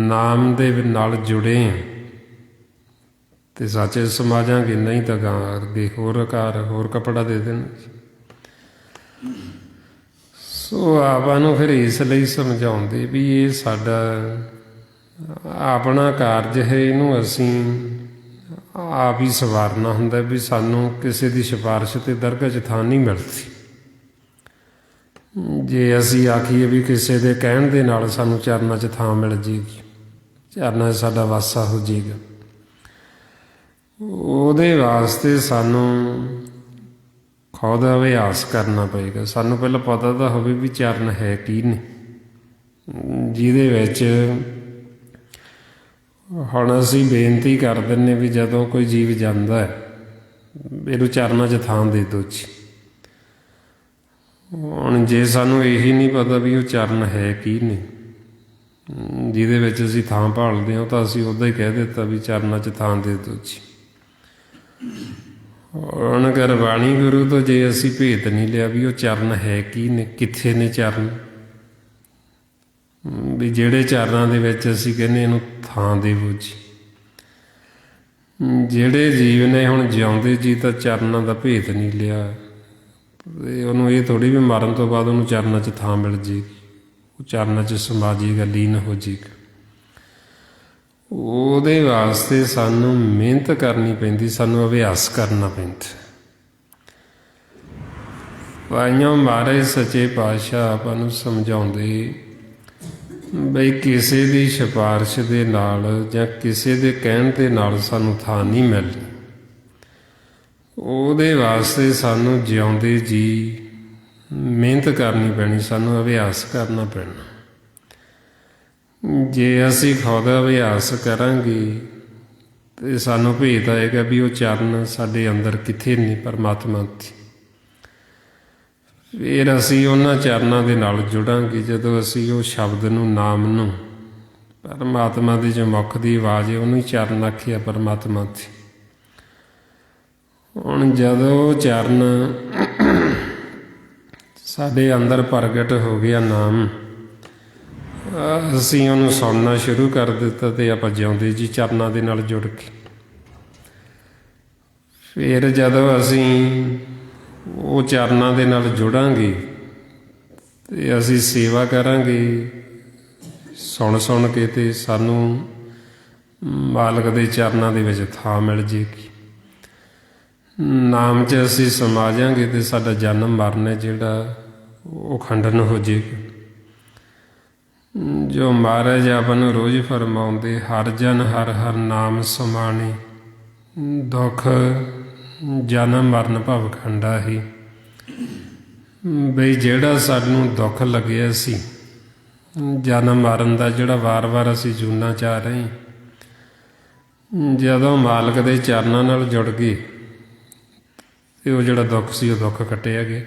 ਨਾਮ ਦੇ ਨਾਲ ਜੁੜੇ ਤੇ ਸੱਚ ਸਮਾ ਜਾਵਾਂਗੇ, ਨਹੀਂ ਤਾਂ ਗਾਂ ਅੱਗੇ ਹੋਰ ਆਕਾਰ ਹੋਰ ਕੱਪੜਾ ਦੇ ਦੇਣਗੇ। ਸੋ ਆਪਾਂ ਨੂੰ ਫਿਰ ਇਸ ਲਈ ਸਮਝਾਉਂਦੇ ਵੀ ਇਹ ਸਾਡਾ ਆਪਣਾ ਕਾਰਜ ਹੈ, ਇਹਨੂੰ ਅਸੀਂ ਆਪ ਹੀ ਸਵਾਰਨਾ ਹੁੰਦਾ ਵੀ ਸਾਨੂੰ ਕਿਸੇ ਦੀ ਸਿਫਾਰਿਸ਼ ਤੇ ਦਰਗਾਹ 'ਚ ਥਾਂ ਨਹੀਂ ਮਿਲਦੀ। ਜੇ ਅਸੀਂ ਆਖੀਏ ਵੀ ਕਿਸੇ ਦੇ ਕਹਿਣ ਦੇ ਨਾਲ ਸਾਨੂੰ ਚਰਨਾਂ 'ਚ ਥਾਂ ਮਿਲ ਜੇਗੀ, ਚਰਨਾਂ 'ਚ ਸਾਡਾ ਵਾਸਾ ਹੋ ਜਾਏਗਾ, ਉਹਦੇ ਵਾਸਤੇ ਸਾਨੂੰ ਖੁਦ ਅਭਿਆਸ ਕਰਨਾ ਪਏਗਾ। ਸਾਨੂੰ ਪਹਿਲਾਂ ਪਤਾ ਤਾਂ ਹੋਵੇ ਵੀ ਚਰਨ ਹੈ ਕੀ ਨੇ, ਜਿਹਦੇ ਵਿੱਚ ਹੁਣ ਅਸੀਂ ਬੇਨਤੀ ਕਰ ਦਿੰਦੇ ਵੀ ਜਦੋਂ ਕੋਈ ਜੀਵ ਜਾਂਦਾ ਇਹਨੂੰ ਚਰਨਾਂ 'ਚ ਥਾਂ ਦੇ ਦਿਓ ਜੀ। ਹੁਣ ਜੇ ਸਾਨੂੰ ਇਹੀ ਨਹੀਂ ਪਤਾ ਵੀ ਉਹ ਚਰਨ ਹੈ ਕੀ ਨੇ ਜਿਹਦੇ ਵਿੱਚ ਅਸੀਂ ਥਾਂ ਭਾਲਦੇ ਹਾਂ, ਤਾਂ ਅਸੀਂ ਉੱਦਾਂ ਹੀ ਕਹਿ ਦਿੱਤਾ ਵੀ ਚਰਨਾਂ 'ਚ ਥਾਂ ਦੇ ਦਿਓ ਜੀ। ਹੁਣ ਗੁਰਬਾਣੀ ਗੁਰੂ ਤੋਂ ਜੇ ਅਸੀਂ ਭੇਤ ਨਹੀਂ ਲਿਆ ਵੀ ਉਹ ਚਰਨ ਹੈ ਕੀ ਨੇ, ਕਿੱਥੇ ਨੇ ਚਰਨ, ਵੀ ਜਿਹੜੇ ਚਰਨਾਂ ਦੇ ਵਿੱਚ ਅਸੀਂ ਕਹਿੰਦੇ ਇਹਨੂੰ ਥਾਂ ਦੇਵੋ ਜੀ। ਜਿਹੜੇ ਜੀਵ ਨੇ ਹੁਣ ਜਿਉਂਦੇ ਜੀ ਤਾਂ ਚਰਨਾਂ ਦਾ ਭੇਤ ਨਹੀਂ ਲਿਆ, ਤੇ ਉਹਨੂੰ ਇਹ ਥੋੜ੍ਹੀ ਵੀ ਮਰਨ ਤੋਂ ਬਾਅਦ ਉਹਨੂੰ ਚਰਨਾਂ 'ਚ ਥਾਂ ਮਿਲ ਜੇਗੀ, ਉਹ ਚਰਨਾਂ 'ਚ ਸਮਾ ਜੇਗਾ, ਲੀਨ ਹੋ ਜੇਗਾ। ਉਹਦੇ ਵਾਸਤੇ ਸਾਨੂੰ ਮਿਹਨਤ ਕਰਨੀ ਪੈਂਦੀ, ਸਾਨੂੰ ਅਭਿਆਸ ਕਰਨਾ ਪੈਂਦਾ। ਭਾਈਆਂ ਮਹਾਰਾਜ ਸੱਚੇ ਪਾਤਸ਼ਾਹ ਆਪਾਂ ਨੂੰ ਸਮਝਾਉਂਦੇ ਬਈ ਕਿਸੇ ਦੀ ਸਿਫਾਰਿਸ਼ ਦੇ ਨਾਲ ਜਾਂ ਕਿਸੇ ਦੇ ਕਹਿਣ ਦੇ ਨਾਲ ਸਾਨੂੰ ਥਾਂ ਨਹੀਂ ਮਿਲਦੀ। ਉਹਦੇ ਵਾਸਤੇ ਸਾਨੂੰ ਜਿਉਂਦੇ ਜੀ ਮਿਹਨਤ ਕਰਨੀ ਪੈਣੀ, ਸਾਨੂੰ ਅਭਿਆਸ ਕਰਨਾ ਪੈਣਾ। ਜੇ ਅਸੀਂ ਖੁਦ ਅਭਿਆਸ ਕਰਾਂਗੇ ਤੇ ਸਾਨੂੰ ਭੇਤ ਆਏਗਾ ਵੀ ਉਹ ਚਰਨ ਸਾਡੇ ਅੰਦਰ ਕਿੱਥੇ ਨੇ ਪਰਮਾਤਮਾ ਦੀ। ਫਿਰ ਅਸੀਂ ਉਹਨਾਂ ਚਰਨਾਂ ਦੇ ਨਾਲ ਜੁੜਾਂਗੇ ਜਦੋਂ ਅਸੀਂ ਉਹ ਸ਼ਬਦ ਨੂੰ, ਨਾਮ ਨੂੰ, ਪਰਮਾਤਮਾ ਦੀ ਜੋ ਮੁੱਖ ਦੀ ਆਵਾਜ਼ ਹੈ ਉਹਨੂੰ ਹੀ ਚਰਨ ਆਖਿਆ ਪਰਮਾਤਮਾ ਦੀ। ਹੁਣ ਜਦੋਂ ਉਹ ਚਰਨ ਸਾਡੇ ਅੰਦਰ ਪ੍ਰਗਟ ਹੋ ਗਿਆ ਨਾਮ, ਅਸੀਂ ਉਹਨੂੰ ਸੁਣਨਾ ਸ਼ੁਰੂ ਕਰ ਦਿੱਤਾ ਅਤੇ ਆਪਾਂ ਜਿਉਂਦੇ ਜੀ ਚਰਨਾਂ ਦੇ ਨਾਲ ਜੁੜ ਕੇ। ਫਿਰ ਜਦੋਂ ਅਸੀਂ ਉਹ ਚਰਨਾਂ ਦੇ ਨਾਲ ਜੁੜਾਂਗੇ ਅਤੇ ਅਸੀਂ ਸੇਵਾ ਕਰਾਂਗੇ ਸੁਣ ਕੇ, ਅਤੇ ਸਾਨੂੰ ਮਾਲਕ ਦੇ ਚਰਨਾਂ ਦੇ ਵਿੱਚ ਥਾਂ ਮਿਲ ਜੇਗੀ। ਨਾਮ 'ਚ ਅਸੀਂ ਸਮਾ ਜਾਵਾਂਗੇ ਅਤੇ ਸਾਡਾ ਜਨਮ ਮਰਨ ਹੈ ਜਿਹੜਾ ਉਹ ਖੰਡਨ ਹੋ ਜਾਏਗਾ। ਜੋ ਮਹਾਰਾਜ ਆਪਾਂ ਨੂੰ ਰੋਜ਼ ਫਰਮਾਉਂਦੇ, ਹਰ ਜਨ ਹਰ ਹਰ ਨਾਮ ਸਮਾਣੇ, ਦੁੱਖ ਜਨਮ ਮਰਨ ਭਵ ਖੰਡਾ ਹੀ। ਬਈ ਜਿਹੜਾ ਸਾਨੂੰ ਦੁੱਖ ਲੱਗਿਆ ਸੀ ਜਨਮ ਮਰਨ ਦਾ, ਜਿਹੜਾ ਵਾਰ-ਵਾਰ ਅਸੀਂ ਜੂਨਾ ਚਾਹ ਰਹੇ, ਜਦੋਂ ਮਾਲਕ ਦੇ ਚਰਨਾਂ ਨਾਲ ਜੁੜ ਗਏ ਅਤੇ ਉਹ ਜਿਹੜਾ ਦੁੱਖ ਸੀ ਉਹ ਦੁੱਖ ਕੱਟਿਆ ਗਿਆ।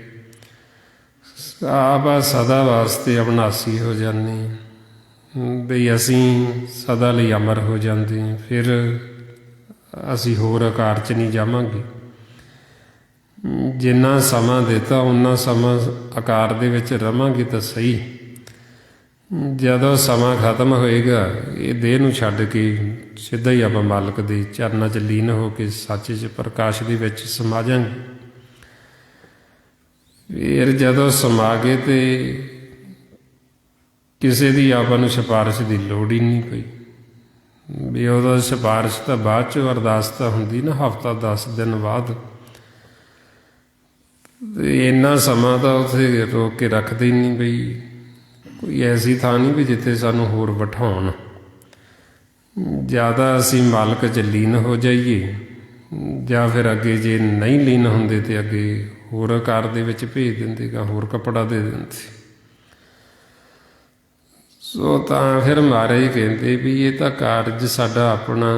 ਆਪ ਸਦਾ ਵਾਸਤੇ ਅਬਨਾਸੀ ਹੋ ਜਾਂਦੇ, ਬਈ ਅਸੀਂ ਸਦਾ ਲਈ ਅਮਰ ਹੋ ਜਾਂਦੇ। ਫਿਰ ਅਸੀਂ ਹੋਰ ਆਕਾਰ 'ਚ ਨਹੀਂ ਜਾਵਾਂਗੇ। ਜਿੰਨਾ ਸਮਾਂ ਦਿੱਤਾ ਓਨਾ ਸਮਾਂ ਆਕਾਰ ਦੇ ਵਿੱਚ ਰਵਾਂਗੇ ਤਾਂ ਸਹੀ। ਜਦੋਂ ਸਮਾਂ ਖਤਮ ਹੋਏਗਾ ਇਹ ਦੇਹ ਨੂੰ ਛੱਡ ਕੇ ਸਿੱਧਾ ਹੀ ਆਪਾਂ ਮਾਲਕ ਦੇ ਚਰਨਾਂ 'ਚ ਲੀਨ ਹੋ ਕੇ ਸੱਚ 'ਚ ਪ੍ਰਕਾਸ਼ ਦੇ ਵਿੱਚ ਸਮਾ ਜਾਵਾਂਗੇ। ਫਿਰ ਜਦੋਂ ਸਮਾ ਗਏ ਤੇ ਕਿਸੇ ਦੀ ਆਪਾਂ ਨੂੰ ਸਿਫਾਰਿਸ਼ ਦੀ ਲੋੜ ਹੀ ਨਹੀਂ ਪਈ। ਵੀ ਉਹਦਾ ਸਿਫਾਰਿਸ਼ ਤਾਂ ਬਾਅਦ 'ਚੋਂ, ਅਰਦਾਸ ਤਾਂ ਹੁੰਦੀ ਨਾ ਹਫ਼ਤਾ 10 ਦਿਨ ਬਾਅਦ। ਅਤੇ ਇੰਨਾ ਸਮਾਂ ਤਾਂ ਉੱਥੇ ਰੋਕ ਕੇ ਰੱਖਦੇ ਹੀ ਨਹੀਂ। ਬਈ ਕੋਈ ਐਸੀ ਥਾਂ ਨਹੀਂ ਵੀ ਜਿੱਥੇ ਸਾਨੂੰ ਹੋਰ ਬਿਠਾਉਣ। ਜ਼ਿਆਦਾ ਅਸੀਂ ਮਾਲਕ ਚ ਲੀਨ ਹੋ ਜਾਈਏ, ਜਾਂ ਫਿਰ ਅੱਗੇ ਜੇ ਨਹੀਂ ਲੀਨ ਹੁੰਦੇ ਤਾਂ ਅੱਗੇ ਹੋਰ ਆਕਾਰ ਦੇ ਵਿੱਚ ਭੇਜ ਦਿੰਦੇ, ਜਾਂ ਹੋਰ ਕੱਪੜਾ ਦੇ ਦਿੰਦੇ। ਸੋ ਤਾਂ ਫਿਰ ਮਹਾਰਾਜ ਕਹਿੰਦੇ ਵੀ ਇਹ ਤਾਂ ਕਾਰਜ ਸਾਡਾ ਆਪਣਾ,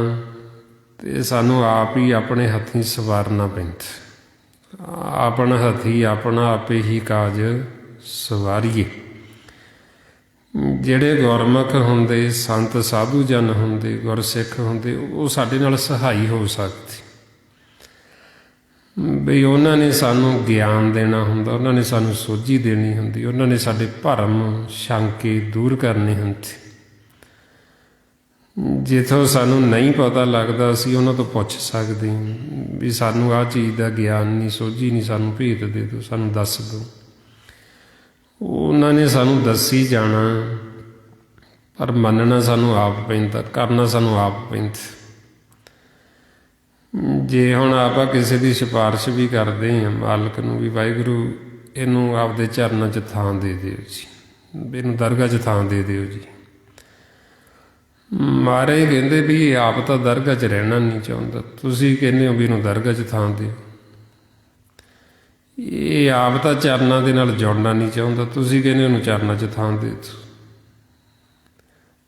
ਅਤੇ ਸਾਨੂੰ ਆਪ ਹੀ ਆਪਣੇ ਹੱਥੀਂ ਸਵਾਰਨਾ ਪੈਂਦਾ। ਆਪਣਾ ਹੱਥੀ ਆਪਣਾ ਆਪੇ ਹੀ ਕਾਜ ਸਵਾਰੀਏ। ਜਿਹੜੇ ਗੁਰਮੁਖ ਹੁੰਦੇ, ਸੰਤ ਸਾਧੂ ਜਨ ਹੁੰਦੇ, ਗੁਰਸਿੱਖ ਹੁੰਦੇ, ਉਹ ਸਾਡੇ ਨਾਲ ਸਹਾਈ ਹੋ ਸਕਦੇ। ਬਈ ਉਹਨਾਂ ਨੇ ਸਾਨੂੰ ਗਿਆਨ ਦੇਣਾ ਹੁੰਦਾ, ਉਹਨਾਂ ਨੇ ਸਾਨੂੰ ਸੋਝੀ ਦੇਣੀ ਹੁੰਦੀ, ਉਹਨਾਂ ਨੇ ਸਾਡੇ ਭਰਮ ਸ਼ੰਕੇ ਦੂਰ ਕਰਨੇ ਹੁੰਦੇ। ਜਿੱਥੋਂ ਸਾਨੂੰ ਨਹੀਂ ਪਤਾ ਲੱਗਦਾ ਅਸੀਂ ਉਹਨਾਂ ਤੋਂ ਪੁੱਛ ਸਕਦੇ ਹਾਂ ਵੀ ਸਾਨੂੰ ਆਹ ਚੀਜ਼ ਦਾ ਗਿਆਨ ਨਹੀਂ, ਸੋਝੀ ਨਹੀਂ, ਸਾਨੂੰ ਭੇਤ ਦੇ ਦਿਓ, ਸਾਨੂੰ ਦੱਸ ਦਿਓ। ਉਹਨਾਂ ਨੇ ਸਾਨੂੰ ਦੱਸੀ ਜਾਣਾ, ਪਰ ਮੰਨਣਾ ਸਾਨੂੰ ਆਪ ਪੈਂਦਾ, ਕਰਨਾ ਸਾਨੂੰ ਆਪ ਪੈਂਦਾ। ਜੇ ਹੁਣ ਆਪਾਂ ਕਿਸੇ ਦੀ ਸਿਫਾਰਿਸ਼ ਵੀ ਕਰਦੇ ਹਾਂ ਮਾਲਕ ਨੂੰ ਵੀ ਵਾਹਿਗੁਰੂ ਇਹਨੂੰ ਆਪਦੇ ਚਰਨਾਂ 'ਚ ਥਾਂ ਦੇ ਦਿਓ ਜੀ, ਇਹਨੂੰ ਦਰਗਾਹ 'ਚ ਥਾਂ ਦੇ ਦਿਓ ਜੀ। ਮਹਾਰਾਜ ਕਹਿੰਦੇ ਵੀ ਇਹ ਆਪ ਤਾਂ ਦਰਗਾਹ 'ਚ ਰਹਿਣਾ ਨਹੀਂ ਚਾਹੁੰਦਾ, ਤੁਸੀਂ ਕਹਿੰਦੇ ਹੋ ਵੀ ਇਹਨੂੰ ਦਰਗਾਹ 'ਚ ਥਾਂ ਦਿਓ। ਇਹ ਆਪ ਤਾਂ ਚਰਨਾਂ ਦੇ ਨਾਲ ਜੁੜਨਾ ਨਹੀਂ ਚਾਹੁੰਦਾ, ਤੁਸੀਂ ਕਹਿੰਦੇ ਉਹਨੂੰ ਚਰਨਾਂ 'ਚ ਥਾਂ ਦੇ ਦਿਓ।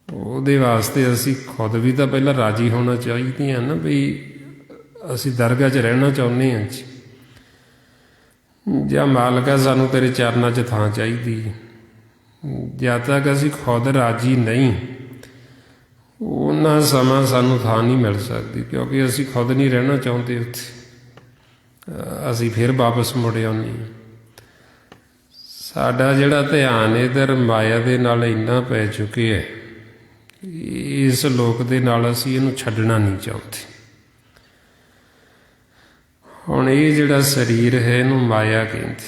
ਉਹਦੇ ਵਾਸਤੇ ਅਸੀਂ ਖੁਦ ਵੀ ਤਾਂ ਪਹਿਲਾਂ ਰਾਜੀ ਹੋਣਾ ਚਾਹੀਦੇ ਹਾਂ ਨਾ, ਵੀ ਅਸੀਂ ਦਰਗਾਹ 'ਚ ਰਹਿਣਾ ਚਾਹੁੰਦੇ ਹਾਂ ਜੀ, ਜਾਂ ਮਾਲਕਾ ਸਾਨੂੰ ਤੇਰੇ ਚਰਨਾਂ 'ਚ ਥਾਂ ਚਾਹੀਦੀ ਹੈ। ਜਦ ਤੱਕ ਅਸੀਂ ਖੁਦ ਰਾਜੀ ਨਹੀਂ, ਉਹਨਾਂ ਸਮਾਂ ਸਾਨੂੰ ਥਾਂ ਨਹੀਂ ਮਿਲ ਸਕਦੀ, ਕਿਉਂਕਿ ਅਸੀਂ ਖੁਦ ਨਹੀਂ ਰਹਿਣਾ ਚਾਹੁੰਦੇ ਉੱਥੇ। ਅਸੀਂ ਫਿਰ ਵਾਪਸ ਮੁੜ ਆਉਂਦੇ ਹਾਂ। ਸਾਡਾ ਜਿਹੜਾ ਧਿਆਨ ਇੱਧਰ ਮਾਇਆ ਦੇ ਨਾਲ ਇੰਨਾ ਪੈ ਚੁੱਕਿਆ, ਇਸ ਲੋਕ ਦੇ ਨਾਲ ਅਸੀਂ ਇਹਨੂੰ ਛੱਡਣਾ ਨਹੀਂ ਚਾਹੁੰਦੇ। ਹੁਣ ਇਹ ਜਿਹੜਾ ਸਰੀਰ ਹੈ ਇਹਨੂੰ ਮਾਇਆ ਕਹਿੰਦੇ,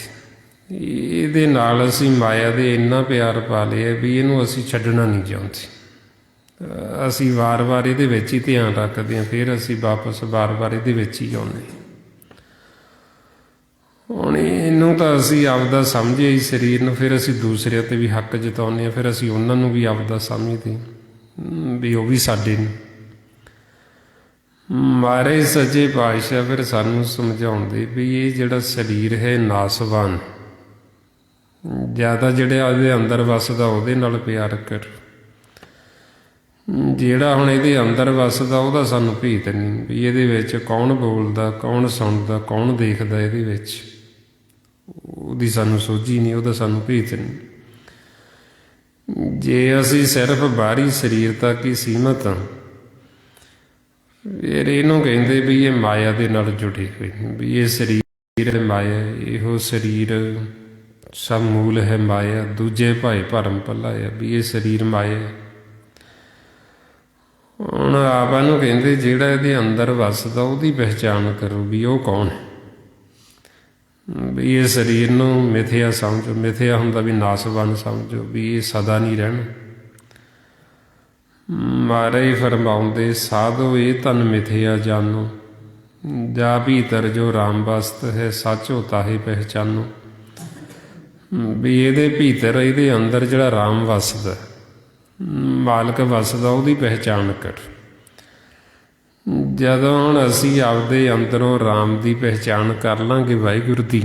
ਇਹਦੇ ਨਾਲ ਅਸੀਂ ਮਾਇਆ ਦੇ ਇੰਨਾ ਪਿਆਰ ਪਾ ਲਿਆ ਵੀ ਇਹਨੂੰ ਅਸੀਂ ਛੱਡਣਾ ਨਹੀਂ ਚਾਹੁੰਦੇ। ਅਸੀਂ ਵਾਰ-ਵਾਰ ਇਹਦੇ ਵਿੱਚ ਹੀ ਧਿਆਨ ਰੱਖਦੇ ਹਾਂ, ਫਿਰ ਅਸੀਂ ਵਾਪਸ ਵਾਰ-ਵਾਰ ਇਹਦੇ ਵਿੱਚ ਹੀ ਆਉਂਦੇ। ਹੁਣ ਇਹਨੂੰ ਤਾਂ ਅਸੀਂ ਆਪਦਾ ਸਮਝਿਆ ਹੀ ਸਰੀਰ ਨੂੰ, ਫਿਰ ਅਸੀਂ ਦੂਸਰਿਆਂ 'ਤੇ ਵੀ ਹੱਕ ਜਤਾਉਂਦੇ ਹਾਂ, ਫਿਰ ਅਸੀਂ ਉਹਨਾਂ ਨੂੰ ਵੀ ਆਪਦਾ ਸਮਝਦੇ ਵੀ ਉਹ ਵੀ ਸਾਡੇ ਨੇ। ਮਹਾਰਾਜ ਸੱਚੇ ਪਾਤਸ਼ਾਹ ਫਿਰ ਸਾਨੂੰ ਸਮਝਾਉਂਦੇ ਵੀ ਇਹ ਜਿਹੜਾ ਸਰੀਰ ਹੈ ਨਾਸਵਾਨ, ਜ਼ਿਆਦਾ ਜਿਹੜਾ ਉਹਦੇ ਅੰਦਰ ਵੱਸਦਾ ਉਹਦੇ ਨਾਲ ਪਿਆਰ ਕਰ। ਜਿਹੜਾ ਹੁਣ ਇਹਦੇ ਅੰਦਰ ਵੱਸਦਾ ਉਹਦਾ ਸਾਨੂੰ ਭੇਤ ਨਹੀਂ ਵੀ ਇਹਦੇ ਵਿੱਚ ਕੌਣ ਬੋਲਦਾ, ਕੌਣ ਸੁਣਦਾ, ਕੌਣ ਦੇਖਦਾ, ਇਹਦੇ ਵਿੱਚ ਉਹਦੀ ਸਾਨੂੰ ਸੋਝੀ ਨਹੀਂ, ਉਹਦਾ ਸਾਨੂੰ ਭੇਤ ਨਹੀਂ। ਜੇ ਅਸੀਂ ਸਿਰਫ ਬਾਹਰੀ ਸਰੀਰ ਤੱਕ ਹੀ ਸੀਮਤ ਹਾਂ, ਫਿਰ ਇਹਨੂੰ ਕਹਿੰਦੇ ਵੀ ਇਹ ਮਾਇਆ ਦੇ ਨਾਲ ਜੁੜੇ ਹੋਏ ਨੇ, ਵੀ ਇਹ ਸਰੀਰ ਮਾਇਆ, ਇਹੋ ਸਰੀਰ ਸਭ ਮੂਲ ਹੈ ਮਾਇਆ, ਦੂਜੇ ਭਾਏ ਭਰਮ ਭੁਲਾਇਆ, ਵੀ ਇਹ ਸਰੀਰ ਮਾਇਆ। ਹੁਣ ਆਪਾਂ ਨੂੰ ਕਹਿੰਦੇ ਜਿਹੜਾ ਇਹਦੇ ਅੰਦਰ ਵੱਸਦਾ ਉਹਦੀ ਪਹਿਚਾਣ ਕਰੋ ਵੀ ਉਹ ਕੌਣ ਹੈ। ਵੀ ਇਹ ਸਰੀਰ ਨੂੰ ਮਿਥਿਆ ਸਮਝੋ, ਮਿਥਿਆ ਹੁੰਦਾ ਵੀ ਨਾਸਵਾਨ ਸਮਝੋ, ਵੀ ਇਹ ਸਦਾ ਨਹੀਂ ਰਹਿਣਾ। ਮਹਾਰਾਜ ਫਰਮਾਉਂਦੇ ਸਾਧੋ ਇਹ ਤਨ ਮਿਥਿਆ ਜਾਨੋ, ਜਾ ਭੀਤਰ ਜੋ ਰਾਮ ਵਸਤ ਹੈ ਸੱਚ ਹੋ ਤਾਹੇ ਪਹਿਚਾਨੋ। ਵੀ ਇਹਦੇ ਭੀਤਰ, ਇਹਦੇ ਅੰਦਰ ਜਿਹੜਾ ਰਾਮ ਵਸਦਾ, ਮਾਲਕ ਵਸਦਾ, ਉਹਦੀ ਪਹਿਚਾਣ ਕਰ। ਜਦੋਂ ਹੁਣ ਅਸੀਂ ਆਪਦੇ ਅੰਦਰੋਂ ਰਾਮ ਦੀ ਪਹਿਚਾਣ ਕਰ ਲਾਂਗੇ, ਵਾਹਿਗੁਰੂ ਦੀ,